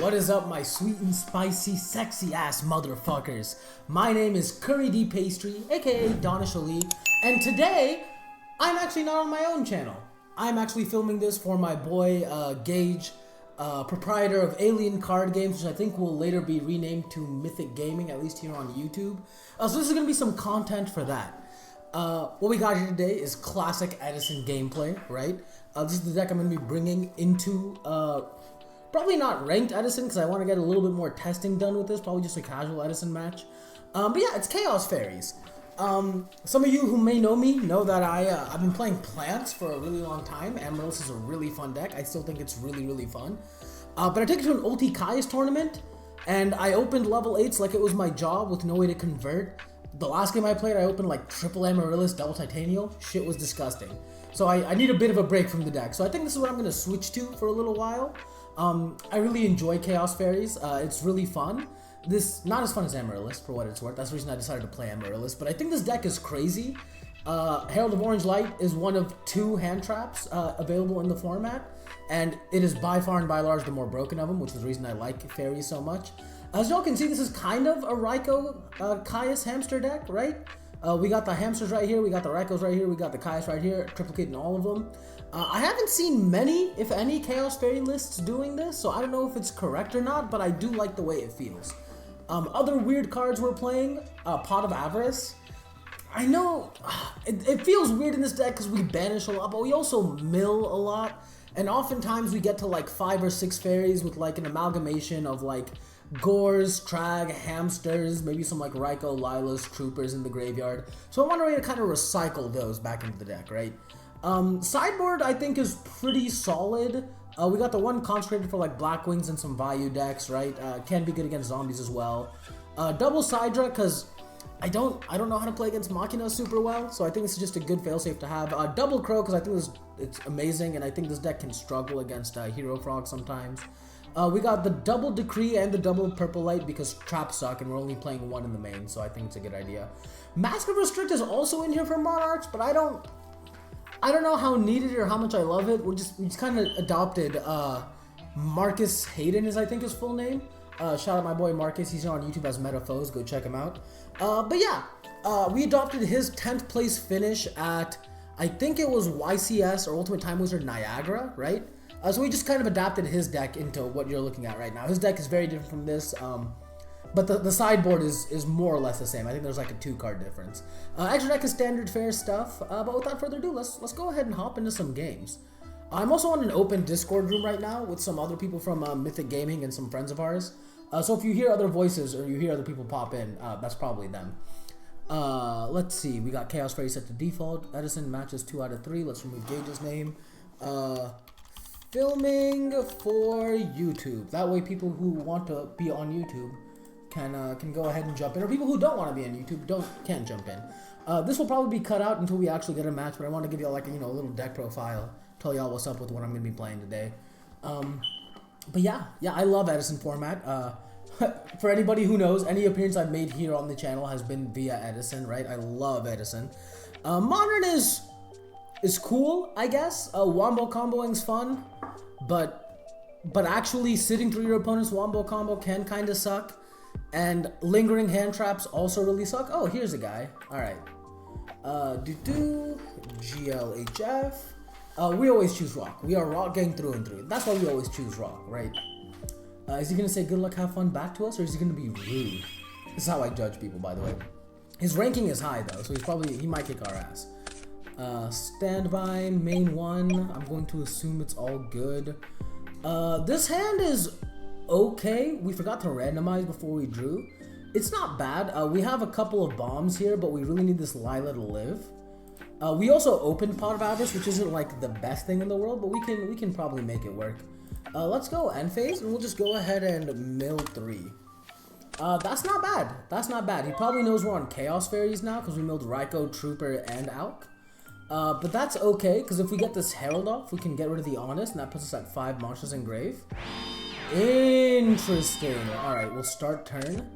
What is up, my sweet and spicy, sexy ass motherfuckers? My name is Curry D Pastry, aka Donish Ali, and today I'm actually not on my own channel. I'm actually filming this for my boy Gage, proprietor of Alien Card Games, which I think will later be renamed to Mythic Gaming, at least here on YouTube. So this is gonna be some content for that. What we got here today is classic Edison gameplay, right? This is the deck I'm going to be bringing into, probably not ranked Edison, because I want to get a little bit more testing done with this, probably just a casual Edison match. But yeah, it's Chaos Fairies. Some of you who may know me know that I've been playing Plants for a really long time. Amaryllis is a really fun deck. I still think it's really fun. But I took it to an Ulti Kai's tournament, and I opened level 8s like it was my job with no way to convert. The last game I played, I opened like triple Amaryllis, double Titanial. Shit was disgusting. So I need a bit of a break from the deck. So I think this is what I'm going to switch to for a little while. I really enjoy Chaos Fairies. It's really fun. Not as fun as Amaryllis, for what it's worth. That's the reason I decided to play Amaryllis. But I think this deck is crazy. Herald of Orange Light is one of 2 hand traps available in the format. And it is by far and by large the more broken of them, which is the reason I like Fairies so much. As y'all can see, this is kind of a Raikou Caius hamster deck, right? We got the hamsters right here, we got the Raikous right here, we got the Caius right here, triplicating all of them. I haven't seen many, if any, Chaos Fairy lists doing this, so I don't know if it's correct or not, but I do like the way it feels. Other weird cards we're playing, Pot of Avarice. I know it feels weird in this deck because we banish a lot, but we also mill a lot, and oftentimes we get to like 5 or 6 fairies with like an amalgamation of like Gores, Trag, Hamsters, maybe some like Raikou, Lilas, Troopers in the graveyard. So I want to kind of recycle those back into the deck, right? Sideboard I think is pretty solid. We got the one consecrated for like Black Wings and some Vayu decks, right? Can be good against zombies as well. Double Sidra because I don't know how to play against Machina super well, so I think this is just a good failsafe to have. Double Crow because I think it's amazing, and I think this deck can struggle against Hero Frog sometimes. We got the double Decree and the double Purple Light because traps suck and we're only playing 1 in the main, so I think it's a good idea. Mask of Restrict is also in here for Monarchs, but I don't know how needed or how much I love it. We just kind of adopted Marcus Hayden is I think his full name. Shout out my boy Marcus, he's on YouTube as Metafoes, go check him out. But yeah, we adopted his 10th place finish at, I think it was YCS or Ultimate Time Wizard Niagara, right? So we just kind of adapted his deck into what you're looking at right now. His deck is very different from this, but the sideboard is more or less the same. I think there's like a 2-card difference. Extra deck is standard fare stuff, but without further ado, let's go ahead and hop into some games. I'm also on an open Discord room right now with some other people from Mythic Gaming and some friends of ours. So if you hear other voices or you hear other people pop in, that's probably them. Let's see, we got Chaos Fairy set to default. Edison matches 2 out of 3. Let's remove Gage's name. Filming for YouTube. That way people who want to be on YouTube can go ahead and jump in, or people who don't want to be on YouTube can't jump in. This will probably be cut out until we actually get a match, but I want to give you like a little deck profile, tell y'all what's up with what I'm going to be playing today. But yeah, I love Edison format. For anybody who knows, any appearance I've made here on the channel has been via Edison, right? I love Edison. Modern is cool, I guess. Wombo comboing's fun, but actually sitting through your opponent's wombo combo can kind of suck, and lingering hand traps also really suck. Oh, here's a guy. All right. GLHF. We always choose Rock. We are Rock gang through and through. That's why we always choose Rock, right? Is he gonna say good luck, have fun back to us, or is he gonna be rude? This is how I judge people, by the way. His ranking is high though, so he might kick our ass. Standby, main 1. I'm going to assume it's all good. This hand is okay. We forgot to randomize before we drew. It's not bad. We have a couple of bombs here, but we really need this Lila to live. We also opened Pot of Avarice, which isn't like the best thing in the world, but we can probably make it work. Let's go end phase, and we'll just go ahead and mill 3. That's not bad. That's not bad. He probably knows we're on Chaos Fairies now because we milled Raikou, Trooper, and Auk. But that's okay, because if we get this Herald off, we can get rid of the Honest, and that puts us at 5 monsters in grave. Interesting. Alright, we'll start turn.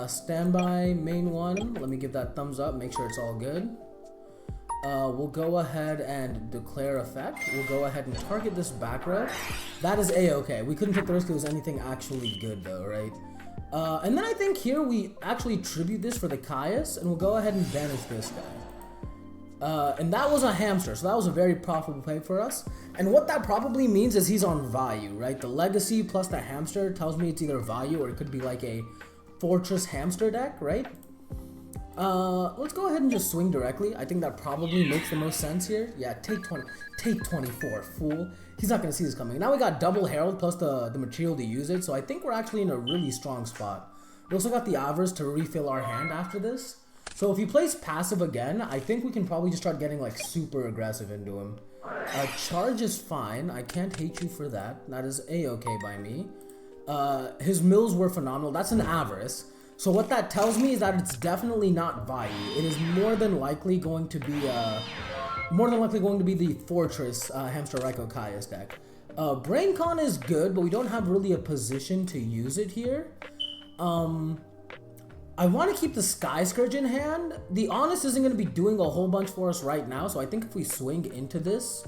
Standby, main 1. Let me give that thumbs up, make sure it's all good. We'll go ahead and declare effect. We'll go ahead and target this back row. That is A-okay. We couldn't take the risk it was anything actually good though, right? And then I think here we actually tribute this for the Caius, and we'll go ahead and banish this guy. And that was a hamster, so that was a very profitable play for us. And what that probably means is he's on value, right? The legacy plus the hamster tells me it's either value or it could be like a fortress hamster deck, right? Let's go ahead and just swing directly. I think that probably makes the most sense here. Yeah, take 20, take 24, fool. He's not gonna see this coming. Now we got double herald plus the material to use it, so I think we're actually in a really strong spot. We also got the avarice to refill our hand after this. So if he plays passive again, I think we can probably just start getting like super aggressive into him. Charge is fine. I can't hate you for that. That is A-okay by me. His mills were phenomenal. That's an avarice. So what that tells me is that it's definitely not value. It is more than likely going to be the Fortress Hamster Raiko Caius deck. BrainCon is good, but we don't have really a position to use it here. I want to keep the Sky Scourge in hand. The Honest isn't going to be doing a whole bunch for us right now, so I think if we swing into this,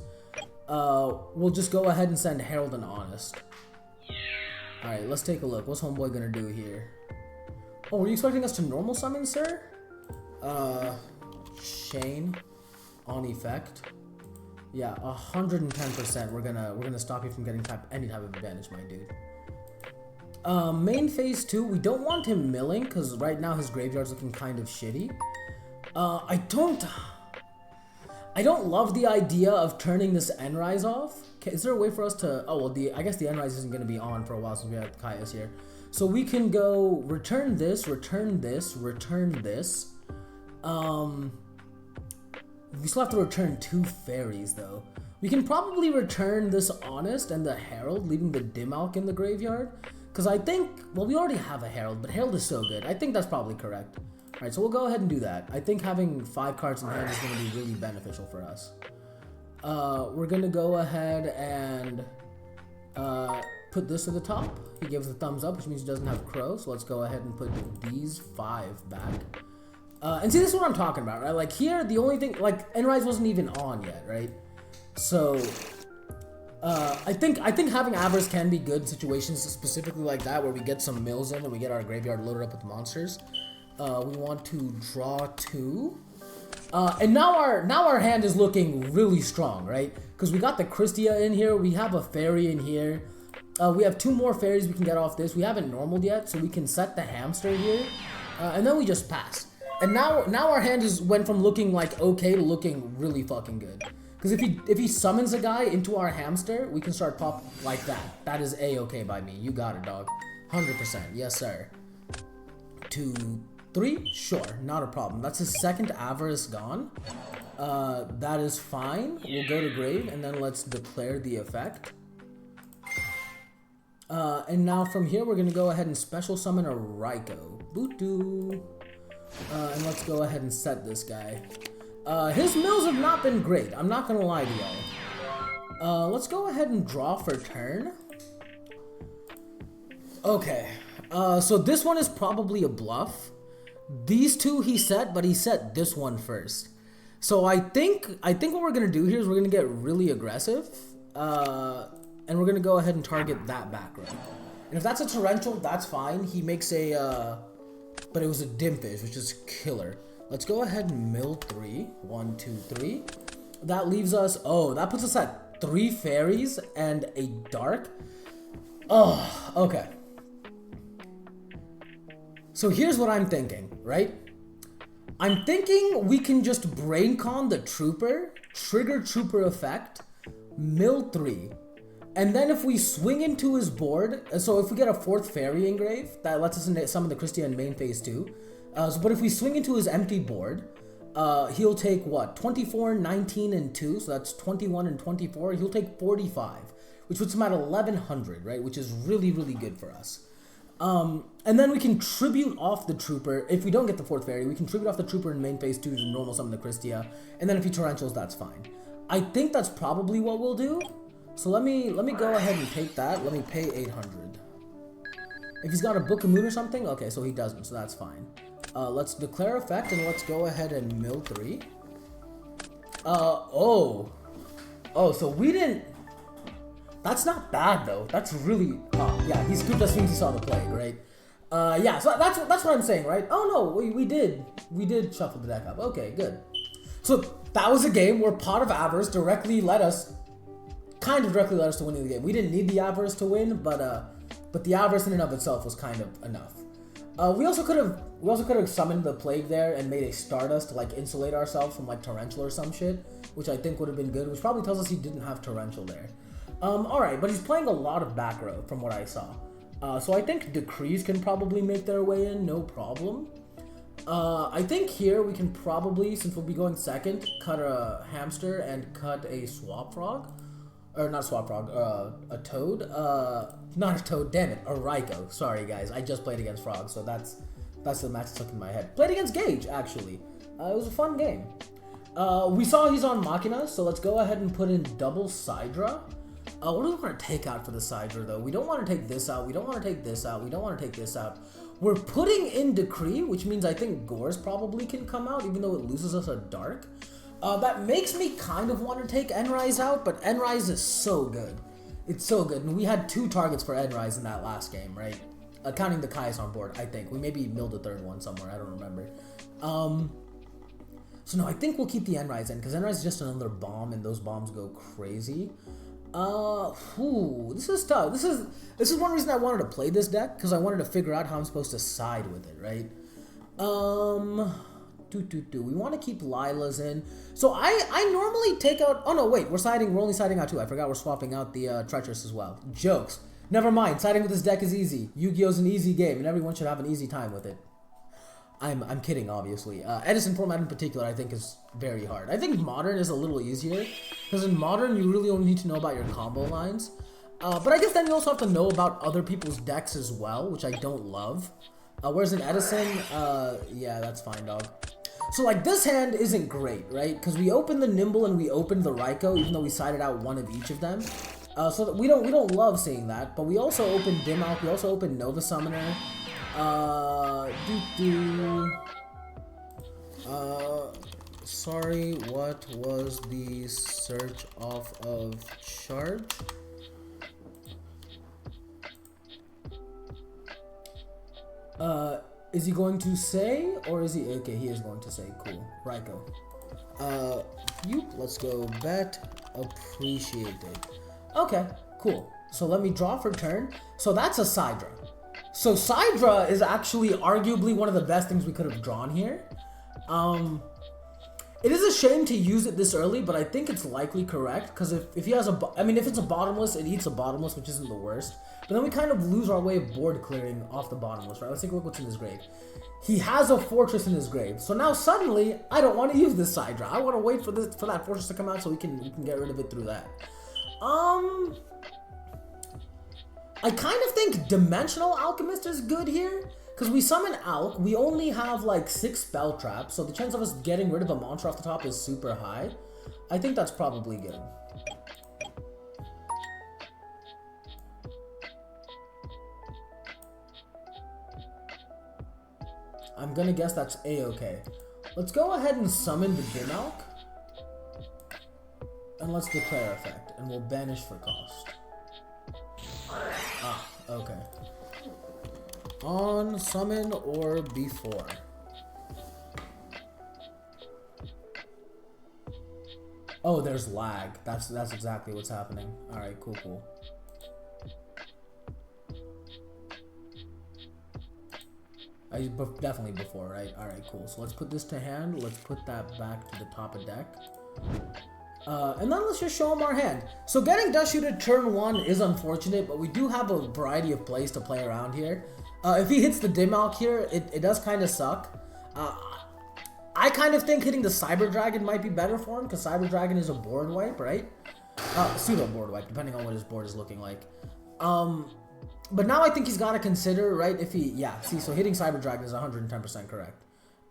we'll just go ahead and send Herald and Honest. Alright, let's take a look. What's Homeboy going to do here? Oh, were you expecting us to normal summon, sir? Shane on effect. Yeah, 110%. We're gonna stop you from getting any type of advantage, my dude. Main phase 2, we don't want him milling because right now his graveyard's looking kind of shitty. I don't love the idea of turning this N-Rise off. Okay, is there a way for us to? Oh well, I guess the N-Rise isn't gonna be on for a while since we have Caius here. So we can go return this, return this, return this. We still have to return 2 fairies though. We can probably return this Honest and the Herald, leaving the Dimalk in the graveyard. Because I think, well, we already have a Herald, but Herald is so good. I think that's probably correct. Alright, so we'll go ahead and do that. I think having 5 cards in hand is going to be really beneficial for us. We're going to go ahead and put this to the top. He gives the thumbs up, which means he doesn't have Crow. So let's go ahead and put these 5 back. And see, this is what I'm talking about, right? Like here, the only thing, like N-Rise wasn't even on yet, right? So I think having Avarice can be good in situations specifically like that where we get some mills in and we get our graveyard loaded up with monsters. We want to draw 2. And now our hand is looking really strong, right? Because we got the Christia in here, we have a fairy in here. We have 2 more fairies we can get off this. We haven't normaled yet, so we can set the hamster here. And then we just pass. And now our hand went from looking like okay to looking really fucking good. Because if he summons a guy into our hamster, we can start pop like that. That is A-okay by me. You got it, dog. 100%. Yes, sir. 2, 3? Sure. Not a problem. That's his second Avarice gone. That is fine. We'll go to grave, and then let's declare the effect. And now from here, we're going to go ahead and special summon a Raiko. Boot-doo. And let's go ahead and set this guy. His mills have not been great. I'm not gonna lie to y'all. Let's go ahead and draw for turn. Okay. So this one is probably a bluff. These 2 he set, but he set this one first. So I think what we're gonna do here is we're gonna get really aggressive. And we're gonna go ahead and target that back row. And if that's a torrential, that's fine. He makes a but it was a Dimfish, which is killer. Let's go ahead and mill 3. 1, 2, 3. That leaves us, oh, that puts us at 3 fairies and a dark. Oh, okay. So here's what I'm thinking, right? I'm thinking we can just BrainCon the Trooper, trigger Trooper effect, mill 3. And then if we swing into his board, so if we get a 4th fairy engrave, that lets us summon the Christia in main phase 2. But if we swing into his empty board, he'll take what? 24, 19, and 2, so that's 21 and 24. He'll take 45, which puts him at 1100, right? Which is really, really good for us. And then we can tribute off the Trooper. If we don't get the 4th fairy, we can tribute off the Trooper in main phase 2 to normal summon the Christia. And then if he torrentials, that's fine. I think that's probably what we'll do. So let me go ahead and take that. Let me pay 800. If he's got a Book of Moon or something, okay, so he doesn't, so that's fine. Let's declare effect and let's go ahead and mill 3. Oh. Oh, so we didn't... That's not bad, though. That's really... Oh, yeah, he scooped as soon as he saw the plague, right? Yeah, so that's what I'm saying, right? Oh, no, we did shuffle the deck up. Okay, good. So that was a game where Pot of Avarice directly led us... Kind of directly led us to winning the game. We didn't need the Avarice to win, but the Avarice in and of itself was kind of enough. We also could have summoned the plague there and made a Stardust to like insulate ourselves from like Torrential or some shit, which I think would have been good, which probably tells us he didn't have Torrential there. Alright, but he's playing a lot of back row from what I saw. So I think Decrees can probably make their way in, no problem. I think here we can probably, since we'll be going second, cut a Hamster and cut a Swap Frog. Or not Swap Frog, a Toad. Not a Toad, damn it, a Raikou. Sorry guys, I just played against Frog, so that's the match stuck in my head. Played against Gage, actually. It was a fun game. We saw he's on Machina, so let's go ahead and put in double Sidra. What do we want to take out for the Sidra, though? We don't want to take this out, we don't want to take this out, we don't want to take this out. We're putting in Decree, which means I think Gores probably can come out, even though it loses us a Dark. That makes me kind of want to take Enrise out, but Enrise is so good. It's so good, and we had 2 targets for Enrise in that last game, right? Counting the Kai's on board, I think. We maybe milled a 3rd one somewhere, I don't remember. So no, I think we'll keep the Enrise in, because Enrise is just another bomb, and those bombs go crazy. This is tough. This is one reason I wanted to play this deck, because I wanted to figure out how I'm supposed to side with it, right? We want to keep Lila's in. So I normally take out... Oh no, wait, we're only siding out 2. I forgot we're swapping out the Treacherous as well. Jokes. Never mind, siding with this deck is easy. Yu-Gi-Oh's an easy game, and everyone should have an easy time with it. I'm kidding, obviously. Edison format in particular, I think, is very hard. I think Modern is a little easier, because in Modern, you really only need to know about your combo lines. But I guess then you also have to know about other people's decks as well, which I don't love. Whereas in Edison, yeah, that's fine, dog. So, like, this hand isn't great, right? Because we opened the Nimble and we opened the Raikou, even though we sided out one of each of them. So that we don't love seeing that. But we also opened Dimmalk, we also opened Nova Summoner. Sorry, what was the search off of charge? Is he going to say, or is he... Okay, he is going to say. Cool. Raikou. Let's go bet. Appreciated. Okay, cool. So let me draw for turn. So that's a Sidra. So Sidra is actually arguably one of the best things we could have drawn here. It is a shame to use it this early, but I think it's likely correct, because if he has if it's a bottomless, it eats a bottomless, which isn't the worst. But then we kind of lose our way of board clearing off the bottomless, right? Let's take a look what's in his grave. He has a fortress in his grave, so now suddenly I don't want to use this Sidra. I want to wait for that fortress to come out so we can get rid of it through that. I kind of think Dimensional Alchemist is good here. Because we summon Alk, we only have like 6 spell traps, so the chance of us getting rid of a monster off the top is super high. I think that's probably good. I'm gonna guess that's A-okay. Let's go ahead and summon the Dimmalk. And let's declare effect, and we'll banish for cost. Ah, okay. On, summon, or before. Oh, there's lag. That's exactly what's happening. Alright, cool. Definitely before, right? Alright, cool. So let's put this to hand. Let's put that back to the top of deck. And then let's just show him our hand. So getting Dust Shooter turn 1 is unfortunate, but we do have a variety of plays to play around here. If he hits the Dimmalk here, it does kind of suck. I kind of think hitting the Cyber Dragon might be better for him, because Cyber Dragon is a board wipe, right? Pseudo board wipe, depending on what his board is looking like. But now I think he's got to consider, right, if he... Yeah, see, so hitting Cyber Dragon is 110% correct.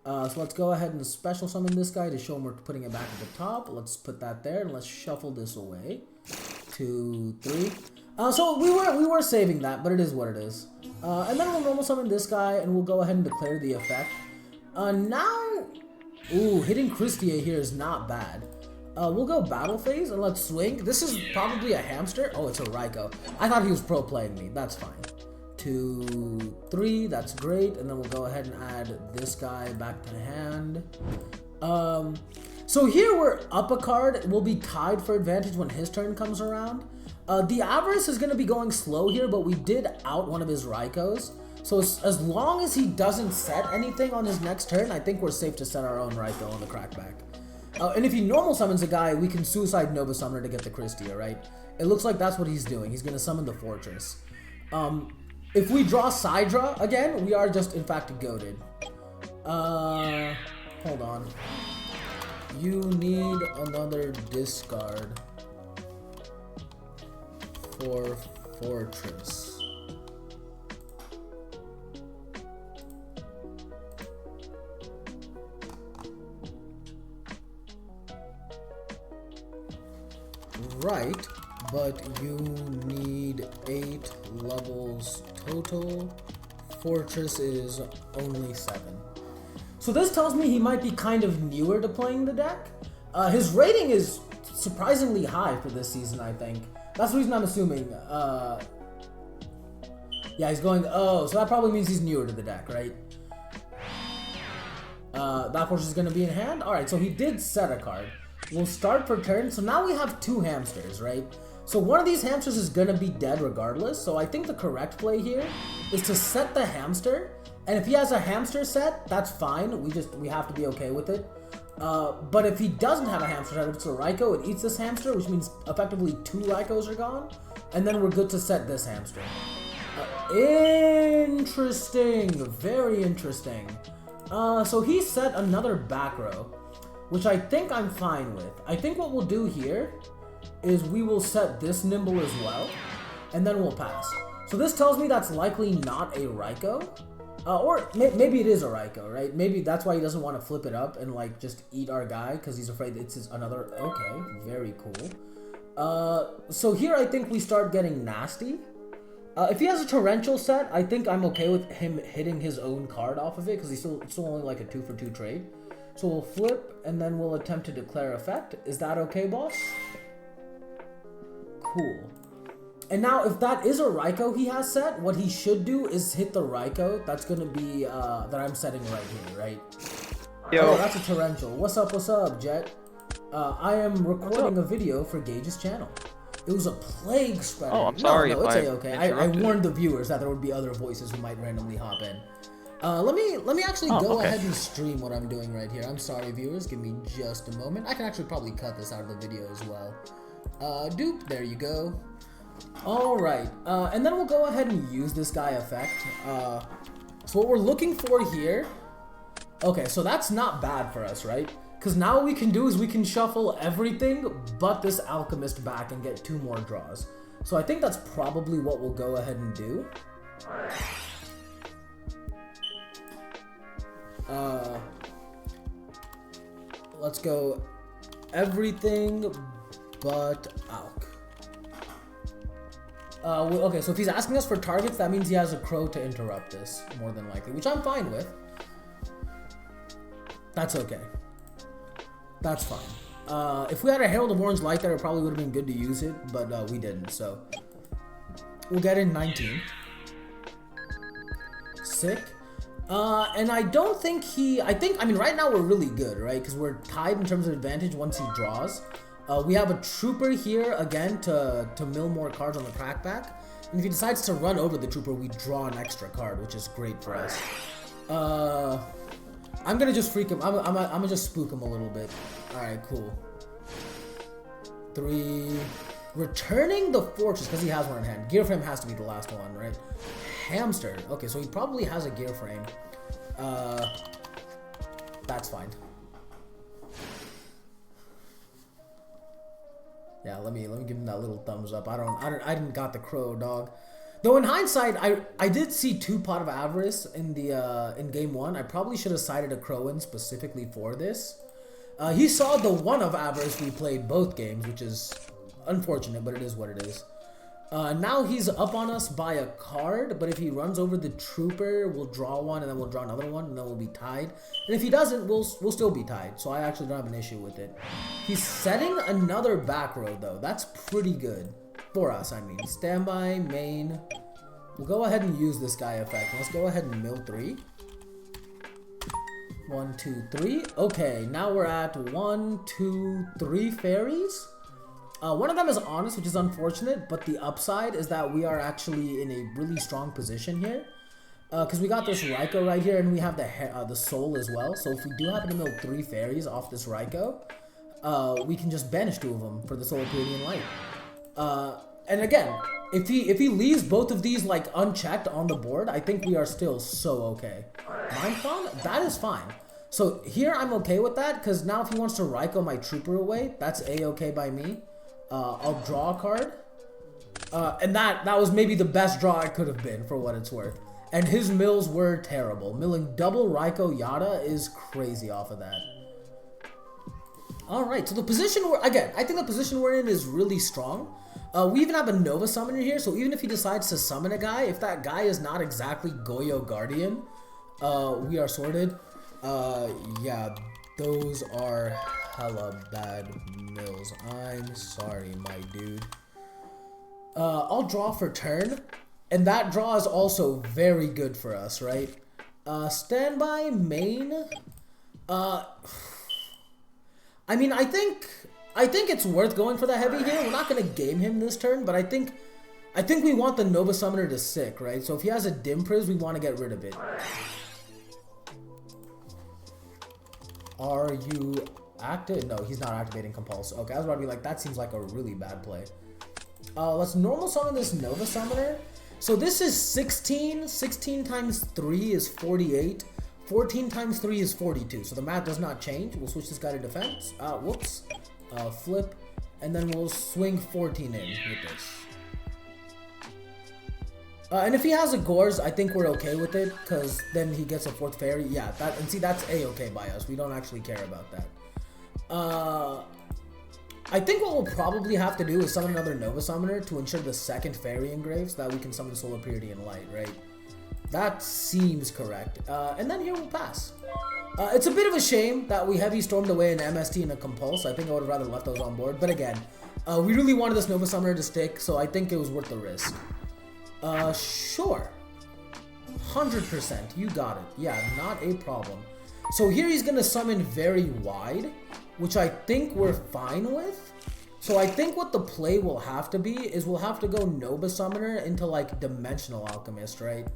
So let's go ahead and special summon this guy to show him we're putting it back at the top. Let's put that there, and let's shuffle this away. 2, 3. So we were saving that, but it is what it is. And then we'll normal summon this guy, and we'll go ahead and declare the effect. Now... Ooh, hitting Christia here is not bad. We'll go battle phase and let's swing. This is probably a hamster. Oh, it's a Raikou. I thought he was pro playing me. That's fine. 2, 3. That's great. And then we'll go ahead and add this guy back to hand. So here we're up a card. We'll be tied for advantage when his turn comes around. The Avarice is going to be going slow here, but we did out one of his Raikous. So as long as he doesn't set anything on his next turn, I think we're safe to set our own Raikou on the crackback. And if he normal summons a guy, we can Suicide Nova Summoner to get the Christia, right? It looks like that's what he's doing. He's going to summon the Fortress. If we draw Sidra again, we are just, in fact, goated. Hold on. You need another discard for Fortress. Right, but you need 8 levels total. Fortress is only 7. So this tells me he might be kind of newer to playing the deck. His rating is surprisingly high for this season, I think. That's the reason I'm assuming. Yeah, he's going, oh, so that probably means he's newer to the deck, right? That Fortress is going to be in hand. Alright, so he did set a card. We'll start per turn. So now we have 2 hamsters, right? So one of these hamsters is going to be dead regardless. So I think the correct play here is to set the hamster. And if he has a hamster set, that's fine. We have to be okay with it. But if he doesn't have a hamster set, if it's a Raikou, it eats this hamster, which means effectively 2 Raikous are gone. And then we're good to set this hamster. Interesting. Very interesting. So he set another back row, which I think I'm fine with. I think what we'll do here is we will set this Nimble as well, and then we'll pass. So this tells me that's likely not a Raikou. Or maybe it is a Raikou, right? Maybe that's why he doesn't want to flip it up and like just eat our guy because he's afraid it's another... Okay, very cool. So here I think we start getting nasty. If he has a Torrential set, I think I'm okay with him hitting his own card off of it because he's still only like a 2-for-2 trade. So we'll flip and then we'll attempt to declare effect. Is that okay, boss? Cool. And now, if that is a Raikou he has set, what he should do is hit the Raikou. That's going to be, that I'm setting right here, right? Yo. Oh, that's a Torrential. What's up, Jet? I am recording a video for Gage's channel. It was a plague spreader. Oh, I'm sorry. No, it's okay. I warned the viewers that there would be other voices who might randomly hop in. Let me actually go ahead and stream what I'm doing right here. I'm sorry, viewers. Give me just a moment. I can actually probably cut this out of the video as well. Doop. There you go. Alright, and then we'll go ahead and use this guy effect. So what we're looking for here... Okay, so that's not bad for us, right? Because now what we can do is we can shuffle everything but this Alchemist back and get 2 more draws. So I think that's probably what we'll go ahead and do. Let's go everything but Alch. Okay, so if he's asking us for targets, that means he has a Crow to interrupt this, more than likely, which I'm fine with. That's okay. That's fine. If we had a Herald of Orange Light there, it probably would have been good to use it, but we didn't, so... We'll get in 19. Sick. And I don't think I mean, right now we're really good, right? Because we're tied in terms of advantage once he draws. We have a Trooper here, again, to mill more cards on the crackback. And if he decides to run over the Trooper, we draw an extra card, which is great for us. I'm gonna just freak him. I'm gonna just spook him a little bit. Alright, cool. 3. Returning the Fortress, because he has one in hand. Gear Frame has to be the last one, right? Hamster. Okay, so he probably has a Gear Frame. That's fine. Yeah, let me give him that little thumbs up. I didn't got the Crow, dog. Though in hindsight, I did see 2 Pot of Avarice in the in game 1. I probably should have sided a Crow in specifically for this. He saw the 1 of Avarice we played both games, which is unfortunate, but it is what it is. Now he's up on us by a card, but if he runs over the trooper, we'll draw one, and then we'll draw another one, and then we'll be tied. And if he doesn't, we'll still be tied, so I actually don't have an issue with it. He's setting another back row, though. That's pretty good. For us, I mean. Standby, main. We'll go ahead and use this guy effect. Let's go ahead and mill 3. 1, 2, 3. Okay, now we're at 1, 2, 3 fairies. One of them is honest, which is unfortunate, but the upside is that we are actually in a really strong position here. Because we got this Raikou right here, and we have the soul as well. So if we do happen to mill 3 fairies off this Raikou, we can just banish 2 of them for the Soul of Purity and Light. And again, if he leaves both of these like unchecked on the board, I think we are still so okay. Mind Farm? That is fine. So here I'm okay with that, because now if he wants to Raikou my trooper away, that's a-okay by me. I'll draw a card. And that was maybe the best draw it could have been, for what it's worth. And his mills were terrible. Milling double Raikou Yada is crazy off of that. Alright, so the position I think the position we're in is really strong. We even have a Nova Summoner here, so even if he decides to summon a guy, if that guy is not exactly Yugioh Guardian, we are sorted. Yeah, those are hella bad mills. I'm sorry, my dude. I'll draw for turn, and that draw is also very good for us, right? Standby, main. I mean, I think it's worth going for the heavy here. We're not gonna game him this turn, but I think we want the Nova Summoner to sick, right? So if he has a Dim Priz, we want to get rid of it. Are you active? No, he's not activating Compulse. Okay, I was about to be like, that seems like a really bad play. Let's normal summon this Nova Summoner. So this is 16. 16 times 3 is 48. 14 times 3 is 42. So the math does not change. We'll switch this guy to defense. Whoops. Flip. And then we'll swing 14 in with this. And if he has a Gores, I think we're okay with it, because then he gets a 4th fairy. Yeah, and see, that's a-okay by us. We don't actually care about that. I think what we'll probably have to do is summon another Nova Summoner to ensure the 2nd fairy engrave, so that we can summon Soul of Purity and Light, right? That seems correct. And then here we'll pass. It's a bit of a shame that we heavy stormed away an MST and a Compulse. I think I would have rather left those on board. But again, we really wanted this Nova Summoner to stick, so I think it was worth the risk. Sure. 100%. You got it. Yeah, not a problem. So here he's going to summon very wide, which I think we're fine with. So I think what the play will have to be is we'll have to go Nova Summoner into like Dimensional Alchemist, right?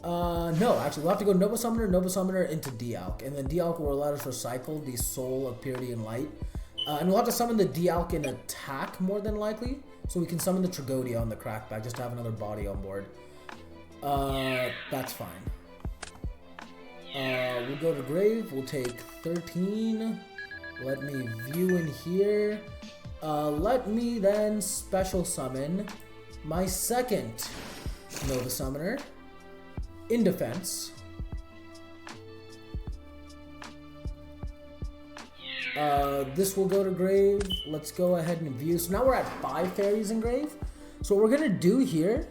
No, actually we'll have to go Nova Summoner into Dialk, and then Dialk will allow us to recycle the Soul of Purity and Light. And we'll have to summon the Dialk in attack more than likely, so we can summon the Tragodia on the Crackback just to have another body on board. That's fine. We'll go to Grave, we'll take 13. Let me view in here. Let me then special summon my 2nd Nova Summoner in defense. This will go to Grave. Let's go ahead and view. So now we're at 5 fairies in Grave. So what we're gonna do here,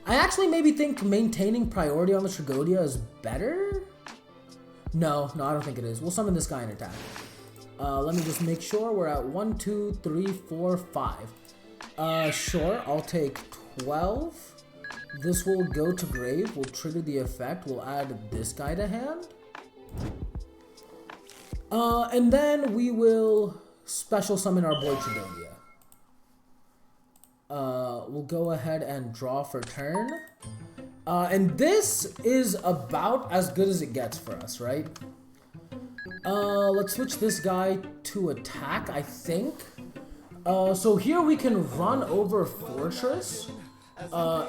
I actually maybe think maintaining priority on the Tragodia is better. No, I don't think it is. We'll summon this guy in attack. Let me just make sure we're at 1, 2, 3, 4, 5. Sure, I'll take 12. This will go to Grave. We'll trigger the effect. We'll add this guy to hand. And then we will special summon our boy Tragodia. We'll go ahead and draw for turn. And this is about as good as it gets for us, right? Let's switch this guy to attack, I think. So here we can run over Fortress.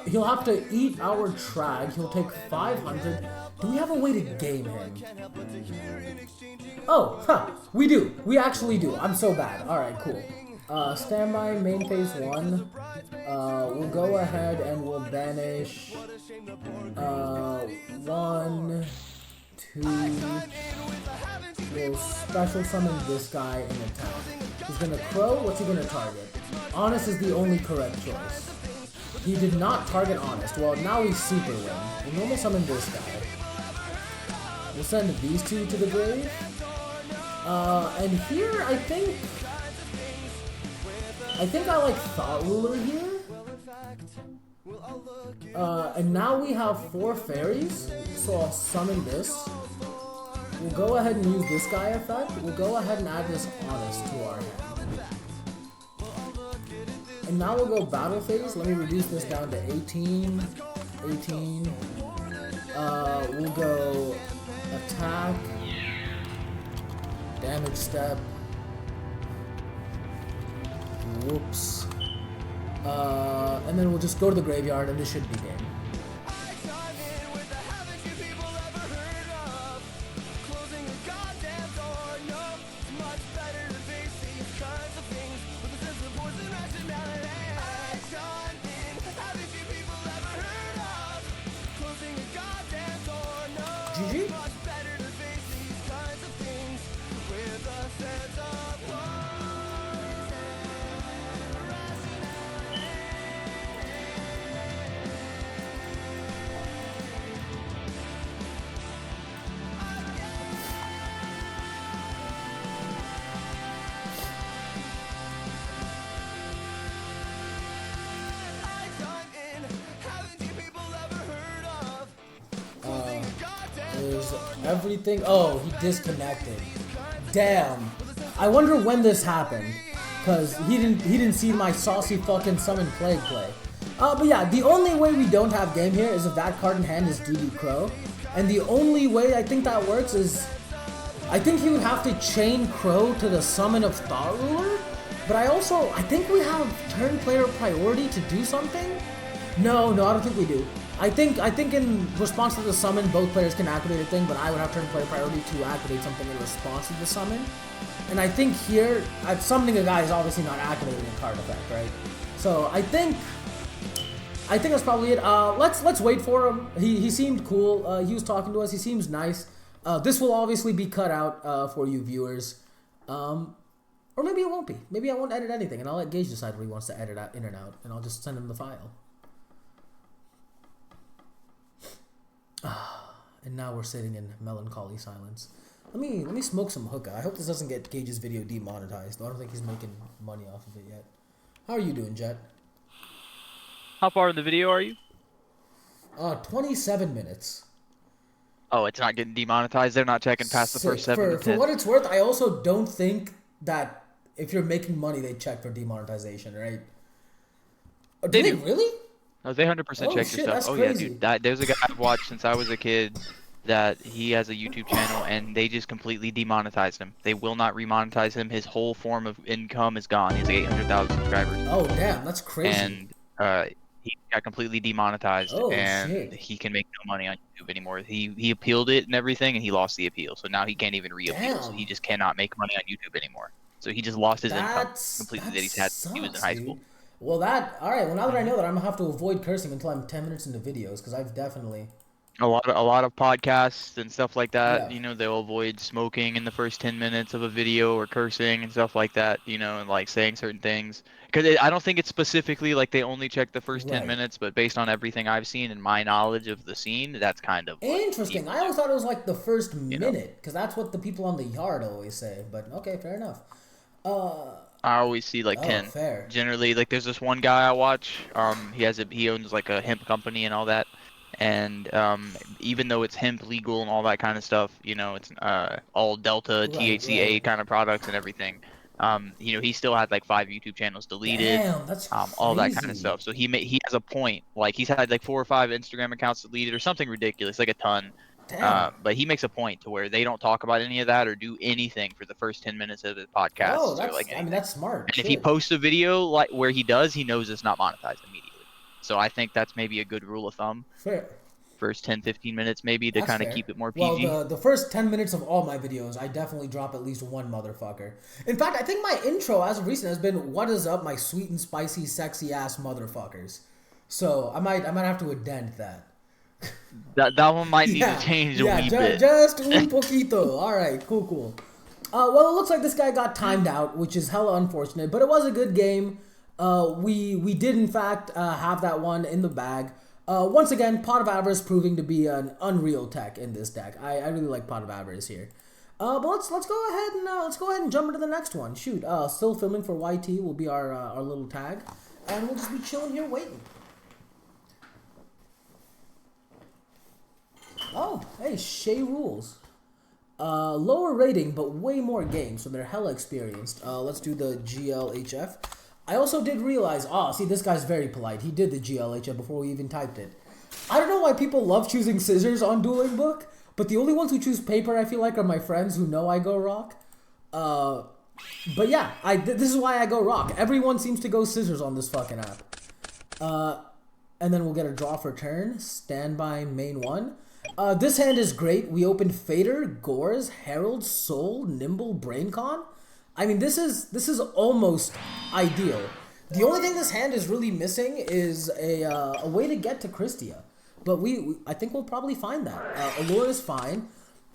He'll have to eat our Trag. He'll take 500. Do we have a way to game him? Oh, huh. We do. We actually do. I'm so bad. Alright, cool. Standby, main phase 1. We'll go ahead and we'll banish 1, 2. We'll special summon this guy in attack. He's gonna Crow. What's he gonna target? Honest is the only correct choice. He did not target Honest. Well, now he's super win. We'll normal summon this guy. We'll send these two to the grave. And here, I think I like Thought Ruler here. And now we have 4 fairies, so I'll summon this. We'll go ahead and use this guy effect. We'll go ahead and add this Honest to our hand. And now we'll go Battle Phase. Let me reduce this down to 18. We'll go Attack, Damage Step. Whoops. And then we'll just go to the graveyard and this should be game. GG? Is everything? Oh, he disconnected. Damn. I wonder when this happened, cause he didn't see my saucy fucking summon plague play. But yeah, the only way we don't have game here is if that card in hand is DD Crow, and the only way I think that works is I think he would have to chain Crow to the summon of Thought Ruler. But I think we have turn player priority to do something. No, I don't think we do. I think in response to the summon, both players can activate a thing, but I would have turn player priority to activate something in response to the summon. And I think here, summoning a guy is obviously not activating a card effect, right? So I think that's probably it. Let's wait for him. He seemed cool. He was talking to us. He seems nice. This will obviously be cut out for you viewers. Or maybe it won't be. Maybe I won't edit anything, and I'll let Gage decide what he wants to edit out, in and out, and I'll just send him the file. And now we're sitting in melancholy silence. Let me smoke some hookah. I hope this doesn't get Gage's video demonetized. I don't think he's making money off of it yet. How are you doing, Jet? How far in the video are you? 27 minutes. Oh, it's not getting demonetized. They're not checking past the first 7 to 10. For what it's worth, I also don't think that if you're making money, they check for demonetization, right? Do they really? No, they 100% check your stuff. That's oh crazy. Yeah, dude. There's a guy I've watched since I was a kid that he has a YouTube channel and they just completely demonetized him. They will not remonetize him. His whole form of income is gone. He has 800,000 subscribers. Oh damn, that's crazy. And he got completely demonetized Shit. he can make no money on YouTube anymore. He appealed it and everything and he lost the appeal. So now he can't even reappeal. So he just cannot make money on YouTube anymore. So he just lost his income completely that he's had since he was in high school. Well, alright, well now that I know that, I'm gonna have to avoid cursing until I'm 10 minutes into videos, because I've definitely... A lot of podcasts and stuff like that, you know, they'll avoid smoking in the first 10 minutes of a video or cursing and stuff like that, you know, and like saying certain things. Because I don't think it's specifically like they only check the first 10 minutes, but based on everything I've seen and my knowledge of the scene, that's kind of... Interesting. I always thought it was like the first minute, because that's what the people on the yard always say, but okay, fair enough. I always see like 10. Fair. Generally, like there's this one guy I watch. He owns like a hemp company and all that. And even though it's hemp legal and all that kind of stuff, you know, it's all Delta THCA kind of products and everything. You know, he still had like 5 YouTube channels deleted. Damn, that's crazy. All that kind of stuff. So he has a point. Like he's had like 4 or 5 Instagram accounts deleted or something ridiculous, like a ton. But he makes a point to where they don't talk about any of that or do anything for the first 10 minutes of the podcast. Oh, that's smart. And if he posts a video like where he does, he knows it's not monetized immediately. So I think that's maybe a good rule of thumb. Fair. First 10-15 minutes maybe to kind of keep it more PG. Well, the first 10 minutes of all my videos, I definitely drop at least one motherfucker. In fact, I think my intro as of recent has been, "What is up, my sweet and spicy, sexy ass motherfuckers?" So I might have to addend that. That one might need to change a wee bit. Just un poquito. All right, cool. Well, it looks like this guy got timed out, which is hella unfortunate, but it was a good game. We did, in fact, have that one in the bag. Once again, Pot of Avarice proving to be an unreal tech in this deck. I really like Pot of Avarice here. But let's go ahead and jump into the next one. Shoot, still filming for YT will be our little tag, and we'll just be chilling here waiting. Oh, hey, Shay Rules. Lower rating, but way more games, so they're hella experienced. Let's do the GLHF. I also did realize, see, this guy's very polite. He did the GLHF before we even typed it. I don't know why people love choosing scissors on Dueling Book, but the only ones who choose paper, I feel like, are my friends who know I go rock. But yeah, this is why I go rock. Everyone seems to go scissors on this fucking app. And then we'll get a draw for turn. Standby main one. This hand is great. We opened Fader, Gores, Herald, Soul, Nimble, Braincon. I mean, this is almost ideal. The only thing this hand is really missing is a way to get to Christia. But I think we'll probably find that. Allure is fine.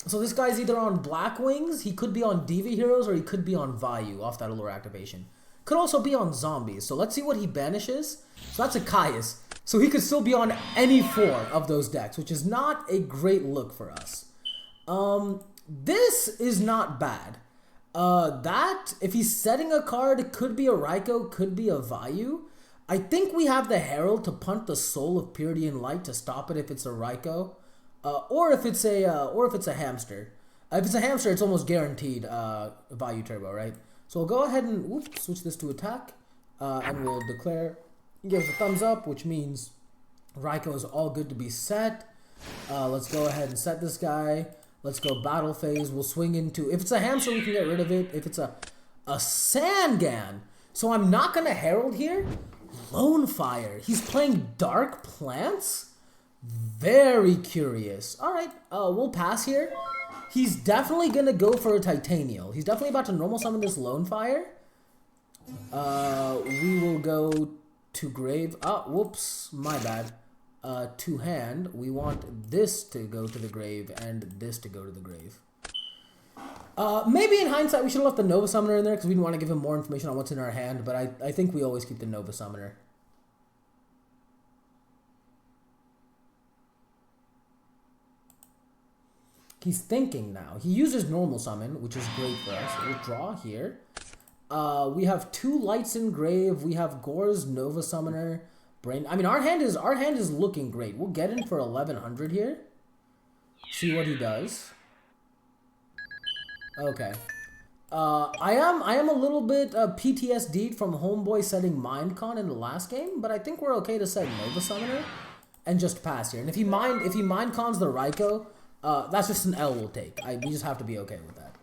So this guy's either on Black Wings, he could be on Diva Heroes, or he could be on Vayu off that Allure activation. Could also be on Zombies. So let's see what he banishes. So that's a Caius. So he could still be on any 4 of those decks, which is not a great look for us. This is not bad. If he's setting a card, it could be a Raikou, could be a Vayu. I think we have the Herald to punt the Soul of Purity and Light to stop it if it's a Raikou, or if it's a hamster. If it's a hamster, it's almost guaranteed Vayu Turbo, right? So we'll go ahead and switch this to attack, and we'll declare. Give us a thumbs up, which means Raikou is all good to be set. Let's go ahead and set this guy. Let's go battle phase. We'll swing into... If it's a hamster, we can get rid of it. If it's a Sangan. So I'm not going to Herald here. Lone Fire. He's playing Dark Plants? Very curious. Alright, we'll pass here. He's definitely going to go for a Titanial. He's definitely about to normal summon this Lone Fire. We will go to grave. Whoops, my bad. To hand, we want this to go to the grave and this to go to the grave. Maybe in hindsight we should have left the Nova Summoner in there because we didn't want to give him more information on what's in our hand, but I think we always keep the Nova Summoner. He's thinking now. He uses normal summon, which is great for us. We'll draw here. We have 2 lights in grave. We have Gore's Nova Summoner. I mean, our hand is looking great. We'll get in for 1100 here. See what he does. Okay. I am a little bit PTSD'd from Homeboy setting Mindcon in the last game, but I think we're okay to set Nova Summoner and just pass here. And if he Mindcons the Raikou, that's just an L we'll take. We just have to be okay with that.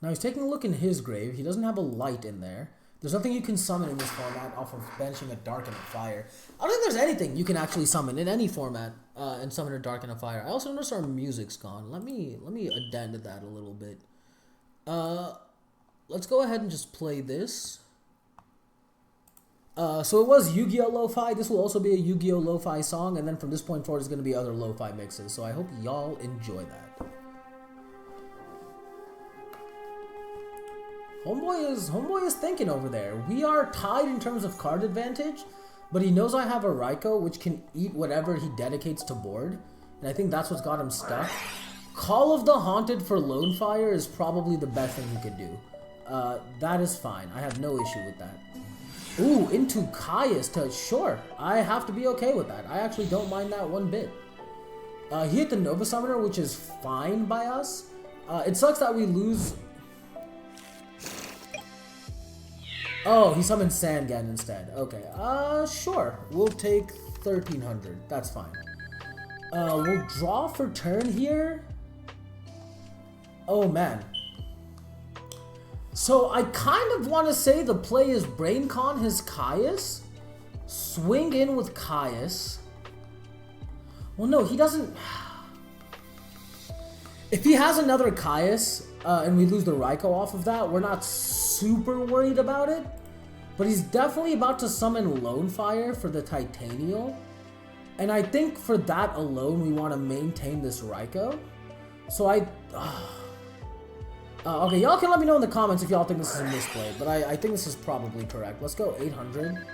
Now he's taking a look in his grave. He doesn't have a light in there. There's nothing you can summon in this format off of banishing a Dark and a Fire. I don't think there's anything you can actually summon in any format and summon a Dark and a Fire. I also noticed our music's gone. Let me addend that a little bit. Let's go ahead and just play this. So it was Yu-Gi-Oh! Lo-Fi. This will also be a Yu-Gi-Oh! Lo-Fi song, and then from this point forward, it's going to be other Lo-Fi mixes. So I hope y'all enjoy that. Homeboy is thinking over there. We are tied in terms of card advantage, but he knows I have a Raikou, which can eat whatever he dedicates to board, and I think that's what's got him stuck. Call of the Haunted for Lone Fire is probably the best thing he could do. That is fine. I have no issue with that. Ooh, into Caius to... Sure, I have to be okay with that. I actually don't mind that one bit. He hit the Nova Summoner, which is fine by us. It sucks that we lose... Oh, he summoned Sangan instead. Okay, sure. We'll take 1300. That's fine. We'll draw for turn here. Oh, man. So, I kind of want to say the play is Braincon his Caius. Swing in with Caius. Well, no, he doesn't... If he has another Caius, and we lose the Raikou off of that, we're not super worried about it. But he's definitely about to summon Lone Fire for the Titanial. And I think for that alone, we want to maintain this Raikou. So Okay, y'all can let me know in the comments if y'all think this is a misplay, but I think this is probably correct. Let's go 800.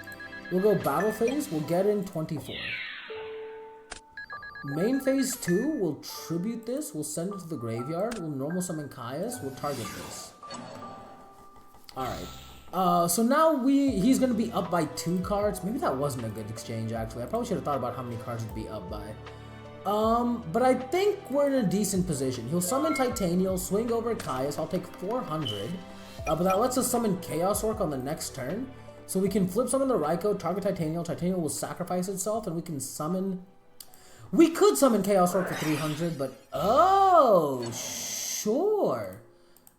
We'll go battle phase. We'll get in 24. Main phase 2, we'll tribute this. We'll send it to the graveyard. We'll normal summon Caius. We'll target this. Alright. So now he's going to be up by 2 cards. Maybe that wasn't a good exchange, actually. I probably should have thought about how many cards he'd be up by. But I think we're in a decent position. He'll summon Titanial, swing over Caius. I'll take 400. But that lets us summon Chaos Orc on the next turn. So we can flip summon the Raikou, target Titanial. Titanial will sacrifice itself, and we can summon... We could summon Chaos Orc for 300, but... Oh, sure.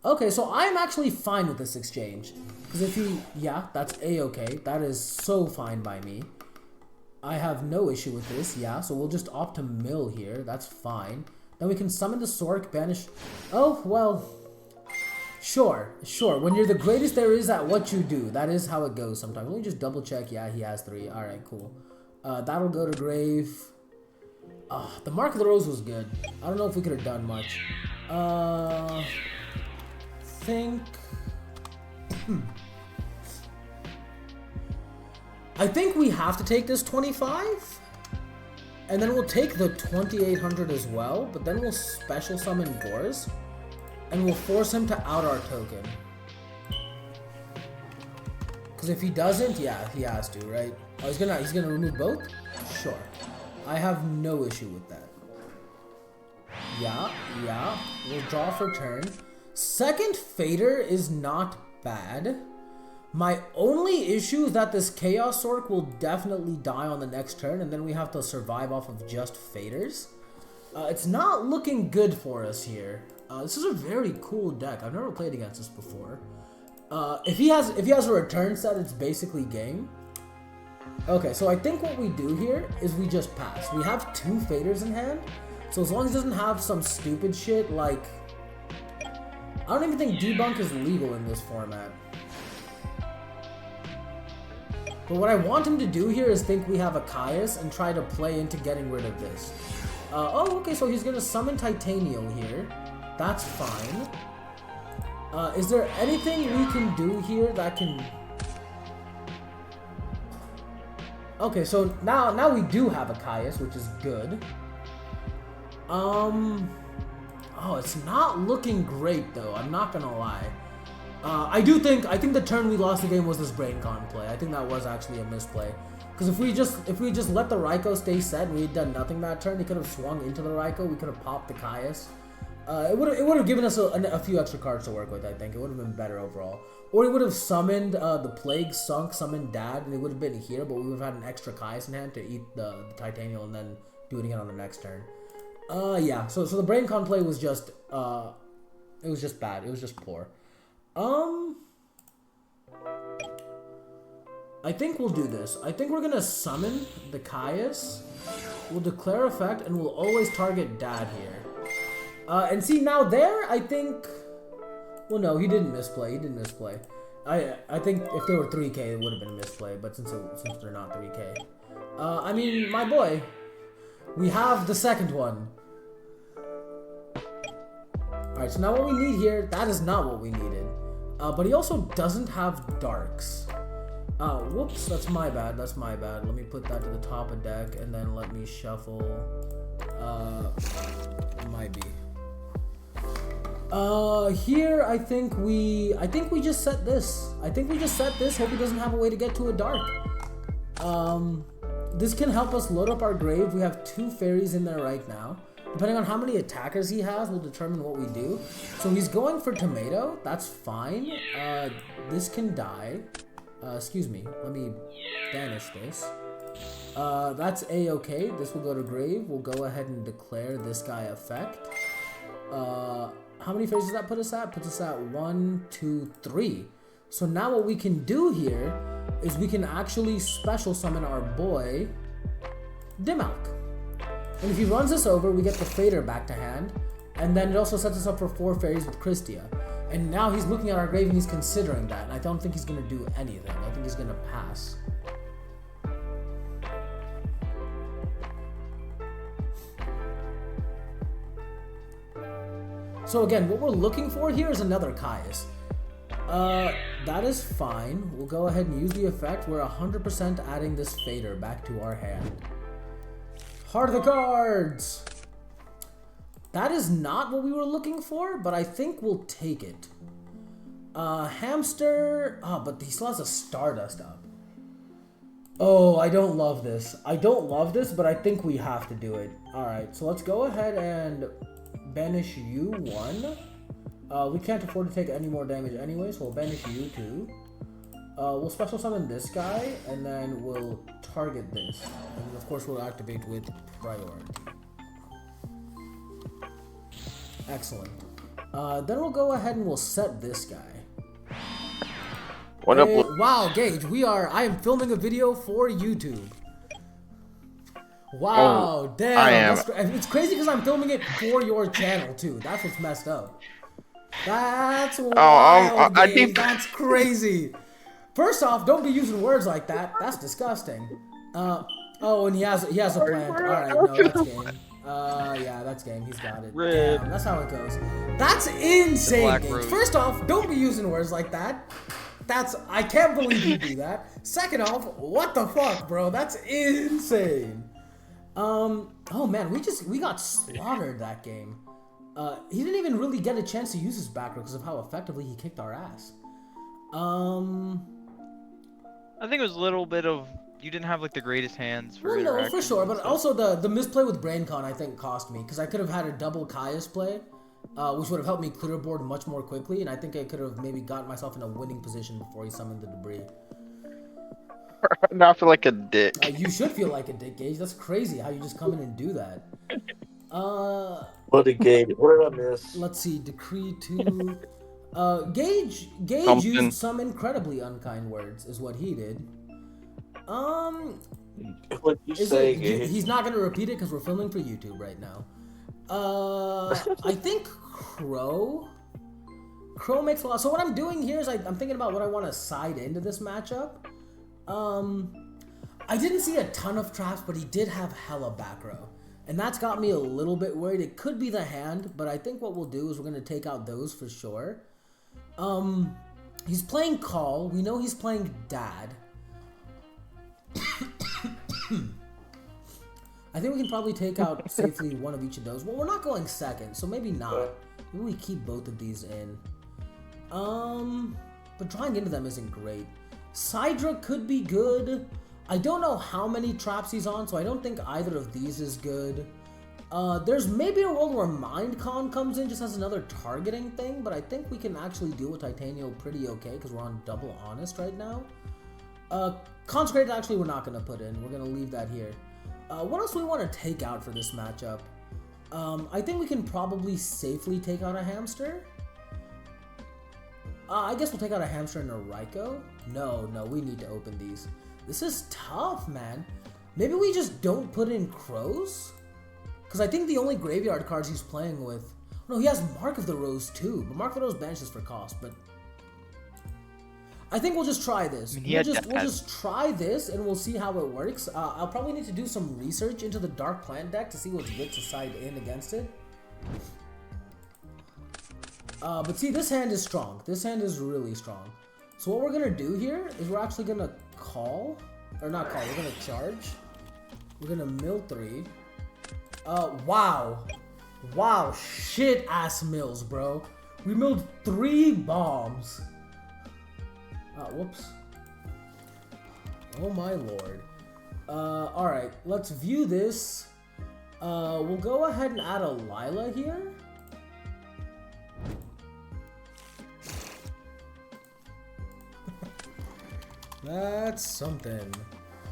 Okay, so I'm actually fine with this exchange. Because if he... Yeah, that's A-okay. That is so fine by me. I have no issue with this, yeah. So we'll just opt to mill here. That's fine. Then we can summon the Sork, banish... Oh, well... Sure. When you're the greatest there is at what you do. That is how it goes sometimes. Let me just double check. Yeah, he has 3. Alright, cool. That'll go to grave. The Mark of the Rose was good. I don't know if we could have done much. I think we have to take this 25. And then we'll take the 2800 as well. But then we'll special summon Gors. And we'll force him to out our token. Because if he doesn't, yeah, he has to, right? Oh, he's gonna remove both? Sure. I have no issue with that. Yeah. We'll draw for turn. Second Fader is not bad. My only issue is that this Chaos Orc will definitely die on the next turn, and then we have to survive off of just Faders. It's not looking good for us here. This is a very cool deck. I've never played against this before. If he has a return set, it's basically game. Okay, so I think what we do here is we just pass. We have 2 Faders in hand, so as long as he doesn't have some stupid shit like... I don't even think debunk is legal in this format. But what I want him to do here is think we have a Caius and try to play into getting rid of this. Oh, okay, so he's gonna summon Titanial here. That's fine. Is there anything we can do here that can... Okay, so now we do have a Caius, which is good. Oh, it's not looking great though. I'm not gonna lie. I think the turn we lost the game was this Brain Con play. I think that was actually a misplay. Because if we just let the Raikou stay set and we had done nothing that turn, he could have swung into the Raikou. We could have popped the Caius. It would have given us a few extra cards to work with. I think it would have been better overall. Or he would have summoned the Plague Sunk, summoned Dad, and it would have been here. But we would have had an extra Caius in hand to eat the Titanial and then do it again on the next turn. Yeah. So the Brain Con play was just it was just bad. It was just poor. I think we'll do this. I think we're gonna summon the Caius. We'll declare effect, and we'll always target Dad here. And see, now there, I think... Well, no, he didn't misplay. He didn't misplay. I think if they were 3k, it would have been a misplay, but since they're not 3k. I mean, my boy, we have the second one. Alright, so now what we need here, that is not what we needed. But he also doesn't have Darks. Whoops, that's my bad, Let me put that to the top of deck, and then let me shuffle, might be. Here, I think we just set this. Hope he doesn't have a way to get to a Dark. This can help us load up our grave. We have 2 fairies in there right now. Depending on how many attackers he has will determine what we do. So he's going for Tomato, that's fine. This can die. Excuse me, let me banish this. That's A-okay, this will go to grave. We'll go ahead and declare this guy effect. How many phases does that put us at? Puts us at 1, 2, 3. So now what we can do here is we can actually special summon our boy, Dimmalk. And if he runs us over, we get the Fader back to hand. And then it also sets us up for 4 fairies with Christia. And now he's looking at our grave and he's considering that. And I don't think he's going to do anything. I think he's going to pass. So again, what we're looking for here is another Caius. That is fine. We'll go ahead and use the effect. We're 100% adding this Fader back to our hand. Heart of the cards! That is not what we were looking for, but I think we'll take it. Hamster... Oh, but he still has a Stardust up. Oh, I don't love this. I don't love this, but I think we have to do it. Alright, so let's go ahead and banish you 1. We can't afford to take any more damage anyway, so we'll banish you 2. We'll special summon this guy, and then we'll target this. And of course we'll activate with priority. Excellent. Then we'll go ahead and we'll set this guy. What up? Wow, Gage, I am filming a video for YouTube. Wow, damn. I am. It's crazy because I'm filming it for your channel too. That's what's messed up. That's wild, Gage. That's crazy. First off, don't be using words like that. That's disgusting. Oh, and he has a plant. Alright, no, that's game. Yeah, that's game. He's got it. Damn, that's how it goes. That's insane, Gage. First off, don't be using words like that. I can't believe you do that. Second off, what the fuck, bro? That's insane. Oh man, we got slaughtered that game. He didn't even really get a chance to use his back row because of how effectively he kicked our ass. I think it was a little bit of you didn't have like the greatest hands for no, for sure, but also the misplay with BrainCon I think cost me because I could have had a double Caius play. Which would have helped me clear board much more quickly, and I think I could have maybe gotten myself in a winning position before he summoned the debris. Now I feel like a dick. You should feel like a dick, Gage. That's crazy how you just come in and do that. What a Gage. What did I miss? Let's see. Decree 2. Gage used some incredibly unkind words, is what he did. What you say, Gage? He's not gonna repeat it because we're filming for YouTube right now. I think Crow makes a lot. So what I'm doing here is I'm thinking about what I want to side into this matchup. I didn't see a ton of traps, but he did have hella back row. And that's got me a little bit worried. It could be the hand, but I think what we'll do is we're going to take out those for sure. He's playing Call. We know he's playing Dad. I think we can probably take out safely one of each of those. Well, we're not going second, so maybe not. Maybe we keep both of these in. But drawing into them isn't great. Sidra could be good. I don't know how many traps he's on, so I don't think either of these is good. There's maybe a world where Mindcon comes in just as another targeting thing, but I think we can actually deal with Titanio pretty okay because we're on double honest right now. Consecrated actually we're not going to put in. We're going to leave that here. What else do we want to take out for this matchup? I think we can probably safely take out a hamster. I guess we'll take out a hamster and a Raikou. No, we need to open these. This is tough, man. Maybe we just don't put in crows? Because I think the only graveyard cards he's playing with... No, he has Mark of the Rose too, but Mark of the Rose banishes for cost, but... I think we'll just try this. We'll just try this and we'll see how it works. I'll probably need to do some research into the Dark Plant deck to see what's good to side in against it. But see, this hand is strong. This hand is really strong. So what we're going to do here is we're actually going to call. Or not call, we're going to charge. We're going to mill 3. Wow. Wow, shit ass mills, bro. We milled 3 bombs. Whoops. Oh my lord. Alright, let's view this. We'll go ahead and add a Lila here. That's something.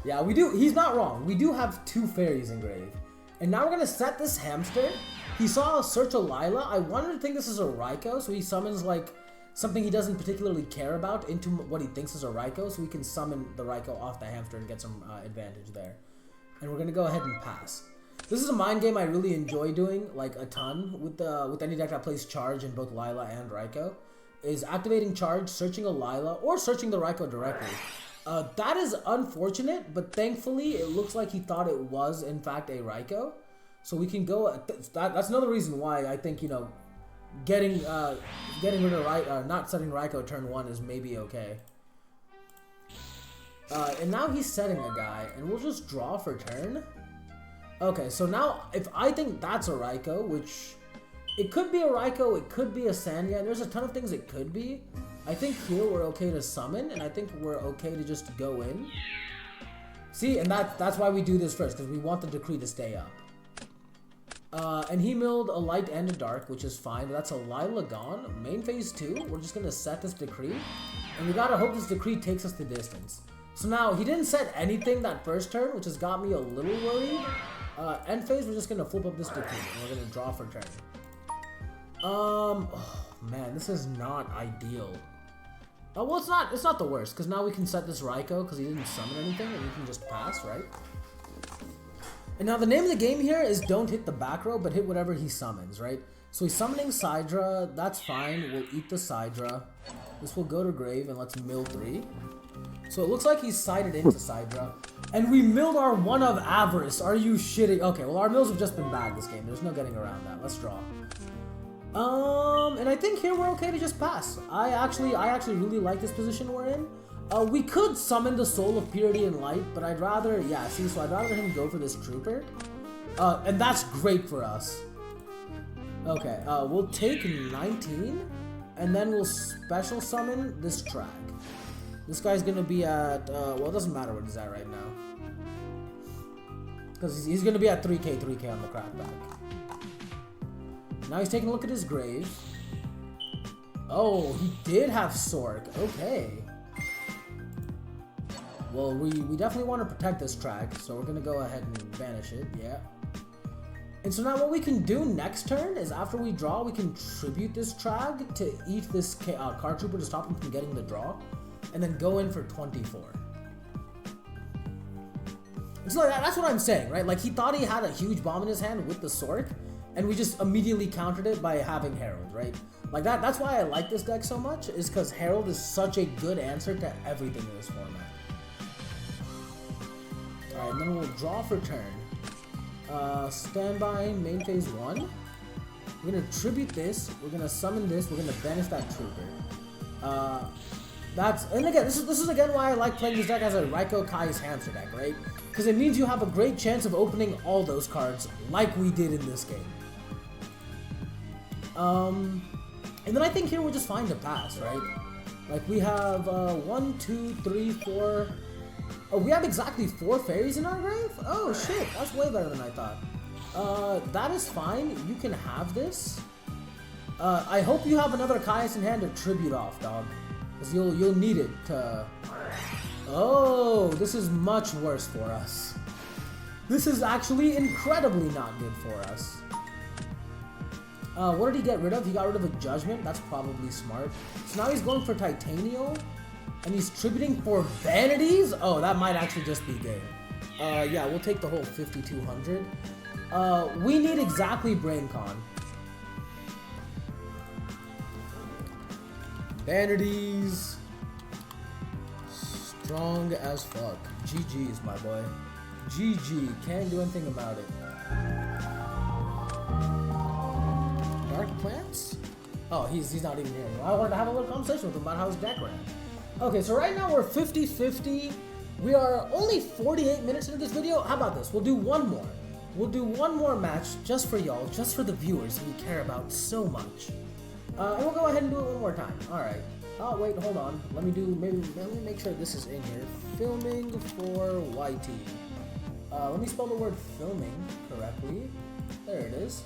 Yeah, we do. He's not wrong. We do have 2 fairies engraved. And now we're going to set this hamster. He saw a search a Lila. I wanted to think this is a Raikou, so he summons like something he doesn't particularly care about into what he thinks is a Raikou, so we can summon the Raikou off the hamster and get some advantage there. And we're going to go ahead and pass. This is a mind game I really enjoy doing, like a ton, with any deck that plays Charge in both Lila and Raikou, is activating Charge, searching a Lila, or searching the Raikou directly. That is unfortunate, but thankfully it looks like he thought it was in fact a Raikou. So we can go, that's another reason why I think, you know, getting rid of not setting Raikou turn 1 is maybe okay. And now he's setting a guy, and we'll just draw for turn. Okay, so now if I think that's a Raikou, which it could be a Raikou, it could be a Sanya, and there's a ton of things it could be. I think here we're okay to summon, and I think we're okay to just go in. See, and that's why we do this first, because we want the decree to stay up. And he milled a light and a dark, which is fine. That's a Lila gone. Main phase 2, we're just going to set this decree. And we gotta hope this decree takes us the distance. So now, he didn't set anything that first turn, which has got me a little worried. End phase, we're just going to flip up this decree, and we're going to draw for turn. Oh, man, this is not ideal. Oh, well, it's not the worst, because now we can set this Raikou, because he didn't summon anything, and we can just pass, right? And now the name of the game here is don't hit the back row, but hit whatever he summons, right? So he's summoning Sidra, that's fine, we'll eat the Sidra. This will go to grave, and let's mill 3. So it looks like he's sided into Sidra. And we milled our 1 of Avarice, are you shitting? Okay, well our mills have just been bad this game, there's no getting around that, let's draw. And I think here we're okay to just pass. I actually really like this position we're in. We could summon the Soul of Purity and Light, but I'd rather, yeah, see, so I'd rather him go for this Trooper. And that's great for us. Okay, we'll take 19, and then we'll special summon this track. This guy's gonna be at, well, it doesn't matter what he's at right now. Because he's gonna be at 3k on the crackback. Now he's taking a look at his grave. Oh, he did have Sork. Okay. Well, we definitely want to protect this track, so we're going to go ahead and banish it. Yeah. And so now what we can do next turn is after we draw, we can tribute this track to eat this card trooper to stop him from getting the draw, and then go in for 24. And so that's what I'm saying, right? Like, he thought he had a huge bomb in his hand with the Sork, and we just immediately countered it by having Herald, right? Like that's why I like this deck so much, is because Herald is such a good answer to everything in this format. Alright, and then we'll draw for turn. Standby, main phase 1. We're gonna tribute this, we're gonna summon this, we're gonna banish that trooper. And again, this is again why I like playing this deck as a Raikou Kai's hamster deck, right? Because it means you have a great chance of opening all those cards like we did in this game. And then I think here we're just fine to pass, right? Like we have 1, 2, 3, 4. Oh, we have exactly 4 fairies in our grave? Oh shit, that's way better than I thought. That is fine. You can have this. I hope you have another Caius in hand to tribute off, dog. Because you'll need it to... Oh, this is much worse for us. This is actually incredibly not good for us. What did he get rid of? He got rid of a Judgment. That's probably smart. So now he's going for Titanial. And he's tributing for Vanities? Oh, that might actually just be game. Yeah, we'll take the whole 5,200. We need exactly BrainCon. Vanities. Strong as fuck. GG's, my boy. GG. Can't do anything about it. Dark Plants? Oh, he's not even here. I wanted to have a little conversation with him about how his deck ran. Okay, so right now we're 50-50. We are only 48 minutes into this video. How about this? We'll do one more. We'll do one more match just for y'all, just for the viewers we care about so much. And we'll go ahead and do it one more time. Alright. Oh, wait, hold on. Let me make sure this is in here. Filming for YT. Let me spell the word filming correctly. There it is.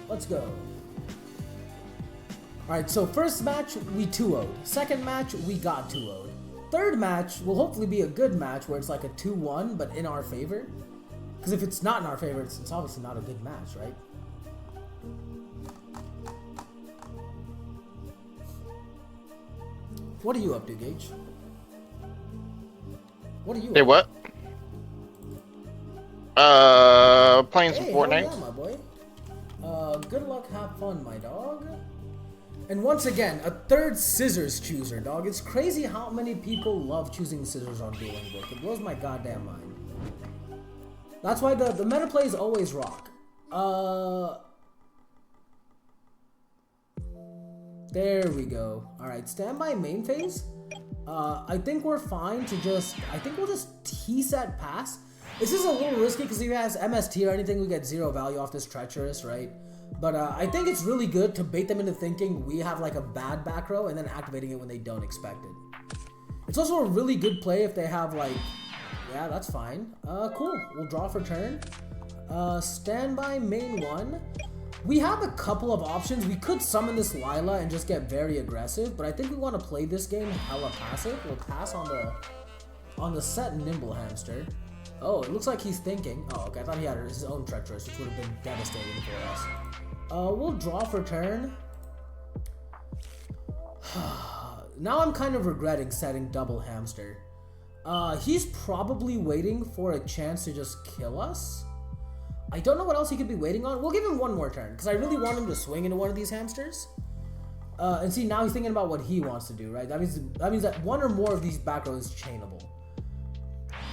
Let's go. Alright, so first match, we 2-0'd. Second match, we got 2-0'd. Third match will hopefully be a good match where it's like a 2-1, but in our favor. Because if it's not in our favor, it's obviously not a good match, right? What are you up to, Gage? What are you up to? Hey, what? Playing some Fortnite. Yeah, my boy. Good luck, have fun, my dog. And once again, a third scissors chooser, dog. It's crazy how many people love choosing scissors on Dueling Book. It blows my goddamn mind. That's why the meta play is always rock. There we go. Alright, standby main phase. I think we're fine to just... I think we'll just T-set pass. This is a little risky because if he has MST or anything, we get 0 value off this treacherous, right? But I think it's really good to bait them into thinking we have like a bad back row and then activating it when they don't expect it. It's also a really good play if they have like... Yeah, that's fine. Cool. We'll draw for turn. Standby main 1. We have a couple of options. We could summon this Lila and just get very aggressive, but I think we want to play this game hella passive. We'll pass on the set Nimble Hamster. Oh, it looks like he's thinking. Oh, okay. I thought he had his own treacherous, which would have been devastating for us. We'll draw for turn. Now I'm kind of regretting setting double hamster. He's probably waiting for a chance to just kill us. I don't know what else he could be waiting on. We'll give him one more turn, because I really want him to swing into one of these hamsters. And see, now he's thinking about what he wants to do, right? That means that one or more of these back rows is chainable.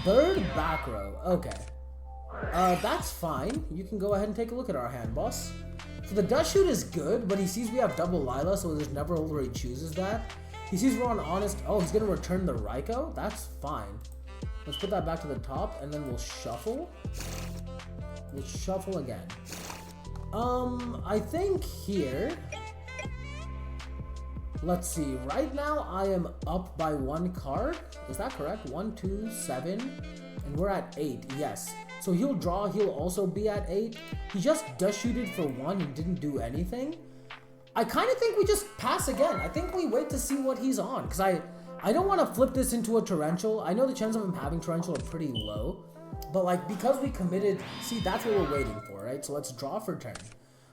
Third back row. Okay. That's fine. You can go ahead and take a look at our hand, boss. So the dust shoot is good, but he sees we have double Lila, so there's never a where he chooses that. He sees we're on honest. Oh, he's going to return the Raikou? That's fine. Let's put that back to the top, and then we'll shuffle. We'll shuffle again. I think here... Let's see. Right now, I am up by 1 card. Is that correct? 1, 2, 7. And we're at 8. Yes. So he'll draw. He'll also be at 8. He just dust shooted for 1 and didn't do anything. I kind of think we just pass again. I think we wait to see what he's on. Because I don't want to flip this into a torrential. I know the chances of him having torrential are pretty low. But like, because we committed... See, that's what we're waiting for, right? So let's draw for turn.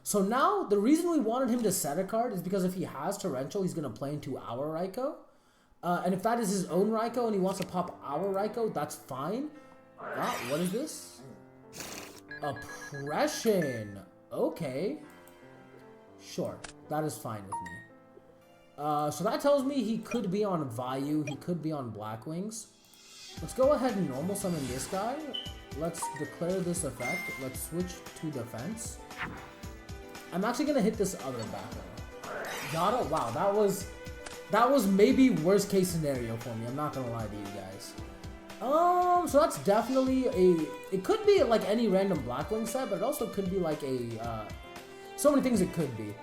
So now, the reason we wanted him to set a card is because if he has torrential, he's going to play into our Raikou. And if that is his own Raikou and he wants to pop our Raikou, that's fine. What is this? Oppression. Okay. Sure. That is fine with me. So that tells me he could be on Vayu. He could be on Blackwings. Let's go ahead and normal summon this guy. Let's declare this effect. Let's switch to defense. I'm actually going to hit this other back row. Yada? Wow, that was maybe worst case scenario for me. I'm not going to lie to you guys. So that's definitely it could be like any random Blackwing set, but it also could be like so many things it could be.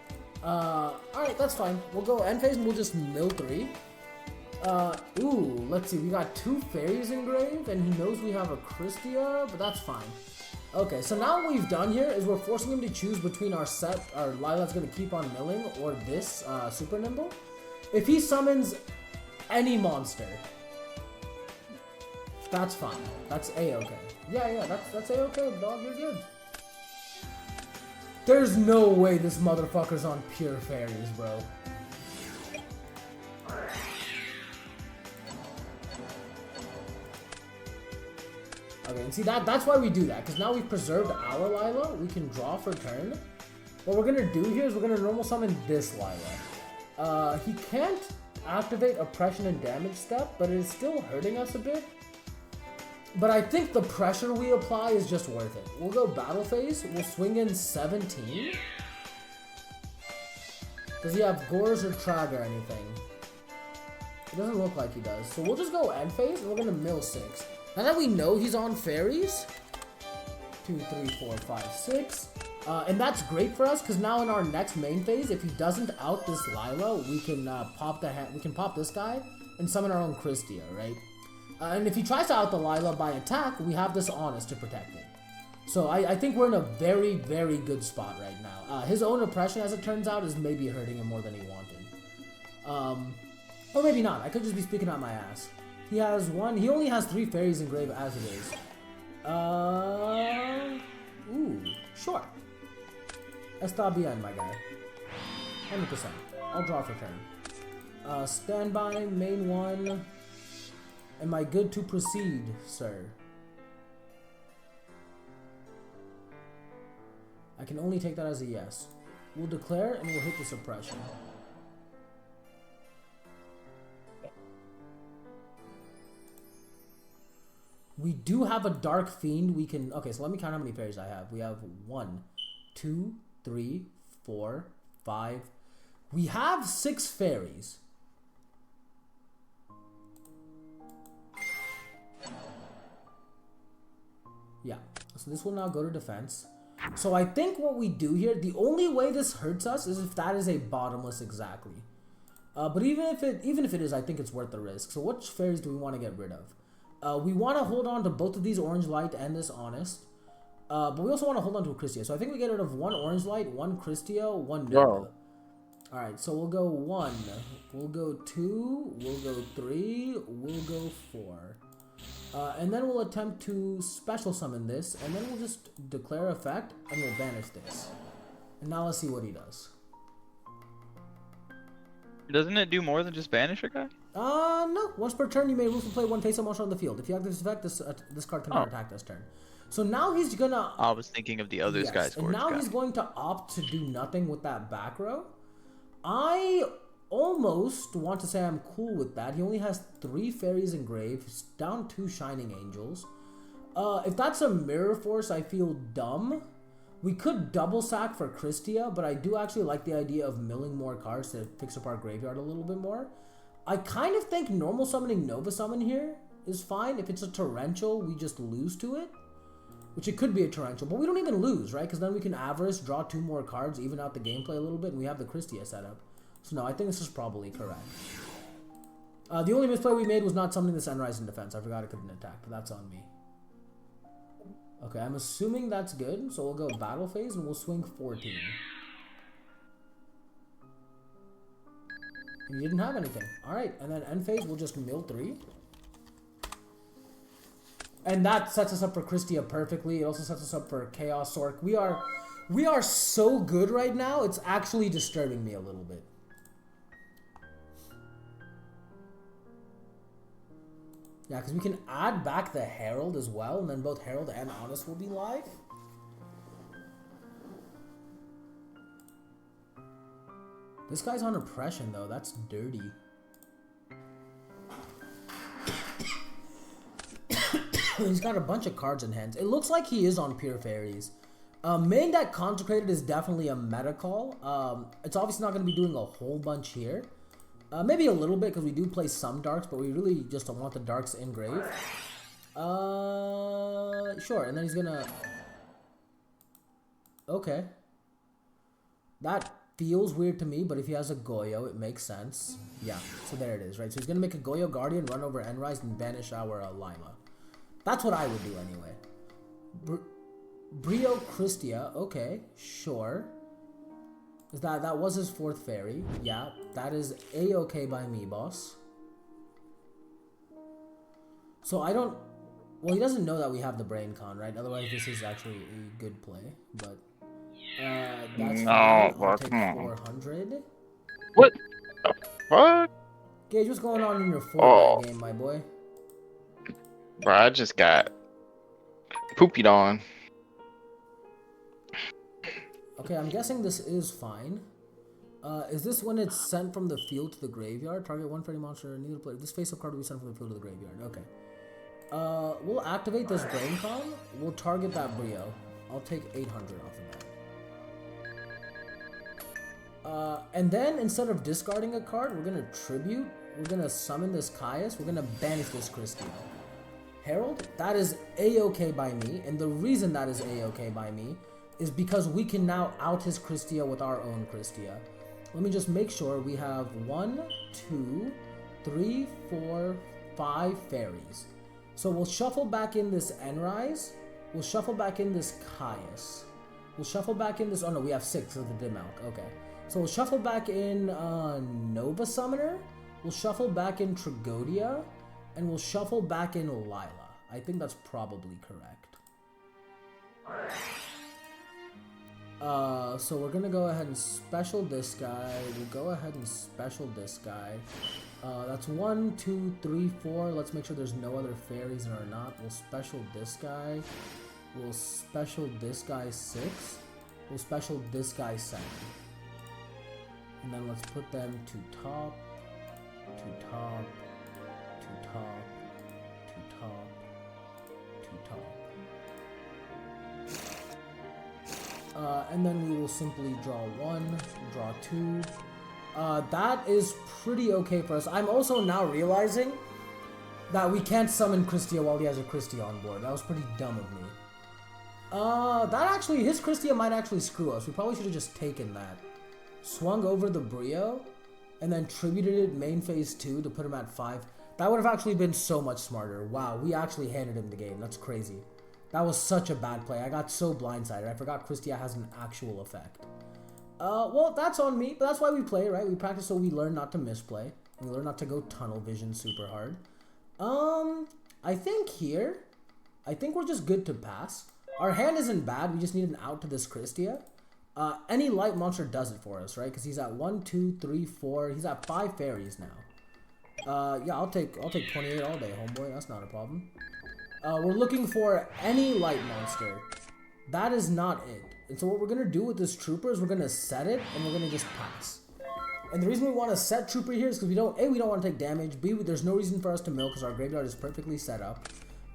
Alright, that's fine. We'll go end phase and we'll just mill 3. Ooh, let's see. We got 2 fairies engraved, and he knows we have a Christia, but that's fine. Okay, so now what we've done here is we're forcing him to choose between our set, our Lila's gonna keep on milling, or this Super Nimble. If he summons any monster, that's fine. That's A-okay. Yeah, that's A-okay, dog. You're good. There's no way this motherfucker's on pure fairies, bro. Okay, and see, that's why we do that, because now we've preserved our Lila. We can draw for turn. What we're going to do here is we're going to normal summon this Lila. He can't activate Oppression and Damage Step, but it is still hurting us a bit. But I think the pressure we apply is just worth it. We'll go Battle Phase. We'll swing in 17. Does he have Gores or Trag or anything? It doesn't look like he does. So we'll just go End Phase, and we're going to mill 6. Now that we know he's on fairies, 2, 3, 4, 5, 6, and that's great for us because now in our next main phase, if he doesn't out this Lila, we can pop this guy and summon our own Christia, right? And if he tries to out the Lila by attack, we have this Honest to protect it. So I think we're in a very, very good spot right now. His own oppression, as it turns out, is maybe hurting him more than he wanted. Or maybe not. I could just be speaking out my ass. He has 1. He only has 3 fairies engraved as it is. Ooh, sure. Está bien, my guy. 100%. I'll draw for turn. Standby, main 1. Am I good to proceed, sir? I can only take that as a yes. We'll declare and we'll hit the suppression. We do have a Dark Fiend. We can... Okay, so let me count how many fairies I have. We have 1, 2, 3, 4, 5. We have 6 fairies. Yeah, so this will now go to defense. So I think what we do here, the only way this hurts us is if that is a bottomless exactly. But even if it is, I think it's worth the risk. So which fairies do we want to get rid of? We want to hold on to both of these orange light and this honest. But we also want to hold on to a Christia. So I think we get rid of 1 orange light, 1 Christia, 1 Nova. Alright, so we'll go 1, we'll go 2, we'll go 3, we'll go 4. And then we'll attempt to special summon this, and then we'll just declare effect, and we'll banish this. And now let's see what he does. Doesn't it do more than just banish a guy? No. Once per turn, you may ruthlessly play 1 face-up monster on the field. If you activate this effect, this card cannot attack this turn. So now he's gonna... I was thinking of the other guy's and now he's going to opt to do nothing with that back row. I almost want to say I'm cool with that. He only has 3 fairies engraved, he's down 2 shining angels. If that's a mirror force, I feel dumb. We could double sack for Christia, but I do actually like the idea of milling more cards to fix up our graveyard a little bit more. I kind of think normal summoning Nova Summon here is fine. If it's a torrential, we just lose to it. Which it could be a torrential, but we don't even lose, right? Because then we can Avarice, draw 2 more cards, even out the gameplay a little bit, and we have the Christia set up. So no, I think this is probably correct. The only misplay we made was not summoning the Sunrise in defense. I forgot it couldn't attack, but that's on me. Okay, I'm assuming that's good, so we'll go battle phase and we'll swing 14. And you didn't have anything. Alright, and then end phase, we'll just mill 3. And that sets us up for Christia perfectly. It also sets us up for Chaos Sork. We are so good right now, it's actually disturbing me a little bit. Yeah, because we can add back the Herald as well, and then both Herald and Honest will be live. This guy's on oppression, though. That's dirty. He's got a bunch of cards in hand. It looks like he is on Pure Fairies. Main deck Consecrated is definitely a meta call. It's obviously not going to be doing a whole bunch here. Maybe a little bit because we do play some darks, but we really just don't want the darks engraved. Sure, and then he's gonna... Okay. That feels weird to me, but if he has a Goyo, it makes sense. Yeah, so there it is, right? So he's gonna make a Goyo Guardian, run over Endrise, and banish our Lila. That's what I would do anyway. Brio Christia, okay, sure. That was his 4th fairy. Yeah, that is A-okay by me, boss. So I don't... Well, he doesn't know that we have the Brain Con, right? Otherwise, this is actually a good play. But that's fine. I'll take 400. What the fuck? Gage, what's going on in your Fortnite game, my boy? Bro, I just got poopied on. Okay, I'm guessing this is fine. Is this when it's sent from the field to the graveyard? Target 1 fairy monster, neither player. This face-up card will be sent from the field to the graveyard. Okay. We'll activate this Brain Con. We'll target that Brio. I'll take 800 off of that. And then, instead of discarding a card, we're going to Tribute. We're going to summon this Caius. We're going to banish this Christia. Herald, that is A-okay by me. And the reason that is A-okay by me is because we can now out his Christia with our own Christia. Let me just make sure we have 1, 2, 3, 4, 5 fairies. So we'll shuffle back in this Enrise. We'll shuffle back in this Caius. We'll shuffle back in this... Oh no, we have 6 of the Dimalk. Okay. So we'll shuffle back in Nova Summoner. We'll shuffle back in Tragodia. And we'll shuffle back in Lila. I think that's probably correct. So we're gonna go ahead and special this guy. We'll go ahead and special this guy. That's 1, 2, 3, 4. Let's make sure there's no other fairies that are not. We'll special this guy. We'll special this guy 6. We'll special this guy 7. And then let's put them to top, to top, to top, to top, to top. And then we will simply draw 1, draw 2, That is pretty okay for us. I'm also now realizing that we can't summon Christia while he has a Christia on board. That was pretty dumb of me. His Christia might actually screw us. We probably should have just taken that. Swung over the Brio, and then tributed it main phase 2 to put him at 5. That would have actually been so much smarter. Wow, we actually handed him the game. That's crazy. That was such a bad play. I got so blindsided. I forgot Christia has an actual effect. Well, that's on me, but that's why we play, right? We practice so we learn not to misplay. And we learn not to go tunnel vision super hard. I think we're just good to pass. Our hand isn't bad. We just need an out to this Christia. Any light monster does it for us, right? Because he's at 1, 2, 3, 4. He's at 5 fairies now. Yeah, I'll take 28 all day, homeboy. That's not a problem. We're looking for any light monster. That is not it. And so what we're gonna do with this trooper is we're gonna set it and we're gonna just pass. And the reason we want to set trooper here is because we don't want to take damage. B, there's no reason for us to mill because our graveyard is perfectly set up.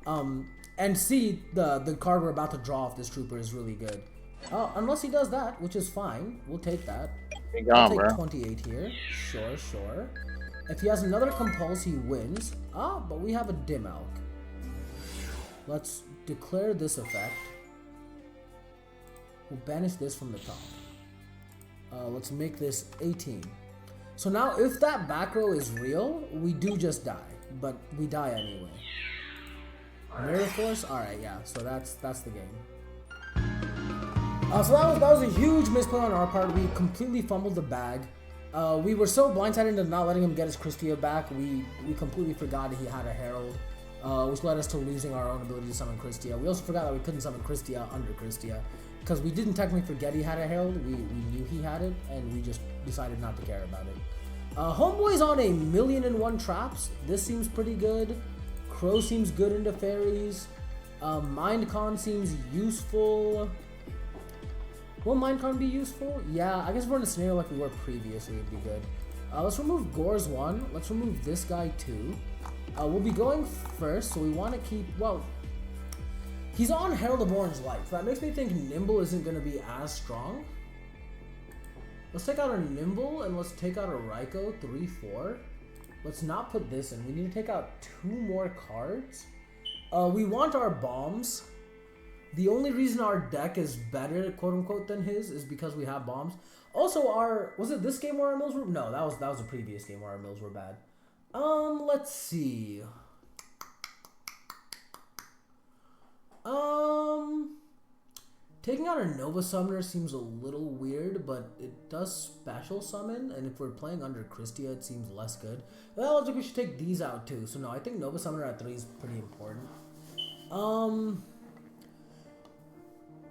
And C, the card we're about to draw off this trooper is really good. Unless he does that, which is fine. We'll take that. I'll take 28 here. Sure. If he has another compulse, he wins. But we have a dim elk. Let's declare this effect. We'll banish this from the top. Let's make this 18. So now if that back row is real, we do just die. But we die anyway. Mirror Force? Alright, yeah. So that's the game. So that was a huge misplay on our part. We completely fumbled the bag. We were so blindsided into not letting him get his Christia back, we completely forgot he had a Herald, which led us to losing our own ability to summon Christia. We also forgot that we couldn't summon Christia under Christia, because we didn't technically forget he had a Herald, we knew he had it, and we just decided not to care about it. Homeboy's on 1,000,001 traps. This seems pretty good. Crow seems good into fairies. Mindcon seems useful. Will Mindcon be useful? Yeah, I guess if we're in a scenario like we were previously, it'd be good. Let's remove Gore's 1. Let's remove this guy 2. We'll be going first, so we want to keep, well, he's on Herald of Orange Light, so that makes me think Nimble isn't going to be as strong. Let's take out a Nimble, and let's take out a Raikou, 3-4. Let's not put this in. We need to take out 2 more cards. We want our bombs. The only reason our deck is better, quote-unquote, than his is because we have bombs. Also, was it this game where our mills were? No, that was a previous game where our mills were bad. Let's see. Taking out a Nova Summoner seems a little weird, but it does special summon, and if we're playing under Christia, it seems less good. Well, I think we should take these out too. So no, I think Nova Summoner at 3 is pretty important.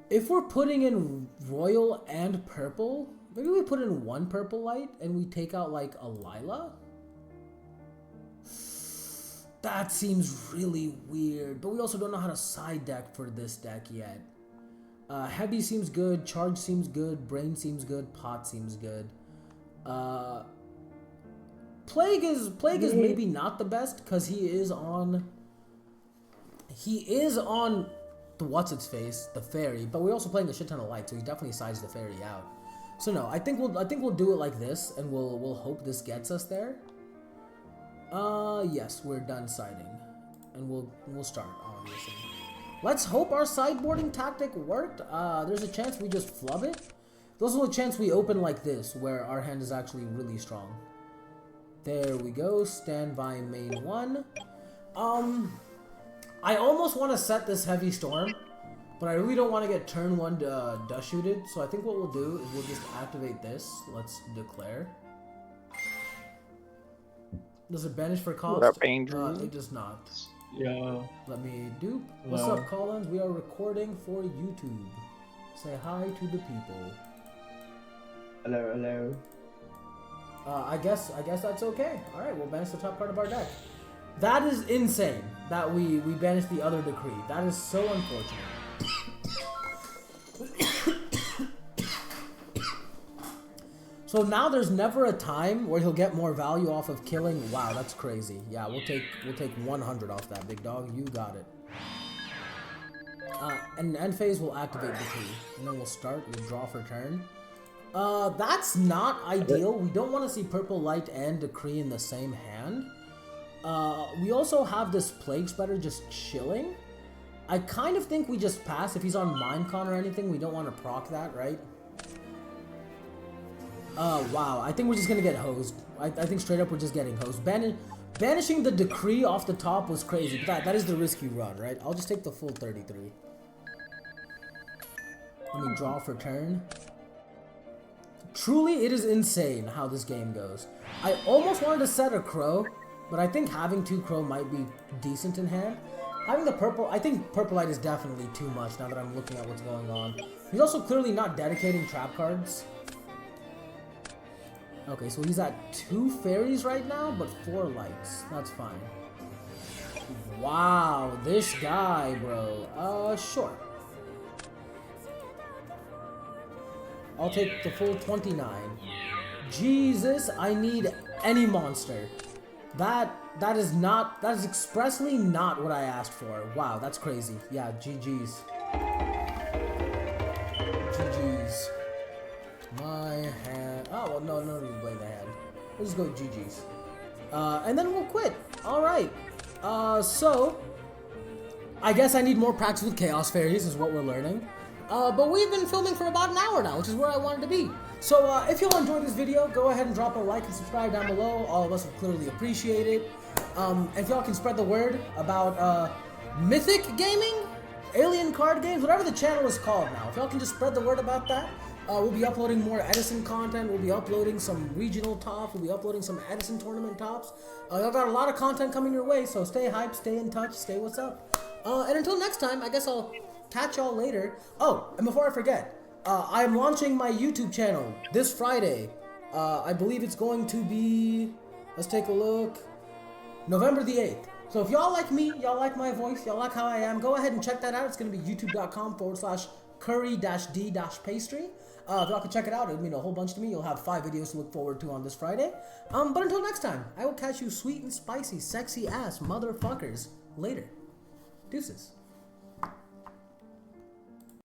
If we're putting in Royal and Purple, maybe we put in 1 Purple Light and we take out like a Lila? That seems really weird, but we also don't know how to side deck for this deck yet. Heavy seems good, Charge seems good, Brain seems good, Pot seems good. Plague is maybe not the best because he is on the what's-its-face, the fairy, but we're also playing a shit ton of light, so he definitely sides the fairy out. So no, I think we'll do it like this, and we'll hope this gets us there. Yes, we're done siding, and we'll start, obviously. Let's hope our sideboarding tactic worked. There's a chance we just flub it. There's also a chance we open like this, where our hand is actually really strong. There we go, standby main 1. I almost want to set this Heavy Storm, but I really don't want to get turn 1 dust shooted, so I think what we'll do is we'll just activate this. Let's declare. Does it banish for cost? It does not. Yeah. Let me dupe. What's up, Collins? We are recording for YouTube. Say hi to the people. Hello, hello. I guess that's okay. All right, we'll banish the top part of our deck. That is insane that we banished the other decree. That is so unfortunate. So now there's never a time where he'll get more value off of killing. Wow, that's crazy. Yeah, we'll take 100 off that, big dog. You got it. And end phase will activate decree, and then we'll start. We'll draw for turn. That's not ideal. We don't want to see Purple Light and Decree in the same hand. We also have this Plague Spreader just chilling. I kind of think we just pass. If he's on Minecon or anything, we don't want to proc that, right? Wow. I think we're just gonna get hosed. I think straight up we're just getting hosed. Banishing the Decree off the top was crazy, but that is the risk you run, right? I'll just take the full 33. Let me draw for turn. Truly, it is insane how this game goes. I almost wanted to set a Crow, but I think having 2 Crow might be decent in hand. Having the purple, I think Purple Light is definitely too much now that I'm looking at what's going on. He's also clearly not dedicating trap cards. Okay, so he's at 2 fairies right now, but 4 lights. That's fine. Wow, this guy, bro. Sure. I'll take the full 29. Jesus, I need any monster. That is expressly not what I asked for. Wow, that's crazy. Yeah, GG's. GG's. My hand. Oh, well, no need to play the hand. We'll just go GG's. And then we'll quit. Alright. So, I guess I need more practice with Chaos Fairies is what we're learning. But we've been filming for about an hour now, which is where I wanted to be. So, if you all enjoyed this video, go ahead and drop a like and subscribe down below. All of us would clearly appreciate it. If y'all can spread the word about, Mythic Gaming? Alien card games? Whatever the channel is called now. If y'all can just spread the word about that. We'll be uploading more Edison content. We'll be uploading some regional tops. We'll be uploading some Edison tournament tops. Y'all got a lot of content coming your way, so stay hyped, stay in touch, stay what's up. And until next time, I guess I'll catch y'all later. Oh, and before I forget, I'm launching my YouTube channel this Friday. I believe it's going to be, let's take a look, November the 8th. So if y'all like me, y'all like my voice, y'all like how I am, go ahead and check that out. It's going to be youtube.com/curry-d-pastry. If y'all can check it out, it'll mean a whole bunch to me. You'll have 5 videos to look forward to on this Friday. But until next time, I will catch you sweet and spicy, sexy ass motherfuckers later. Deuces.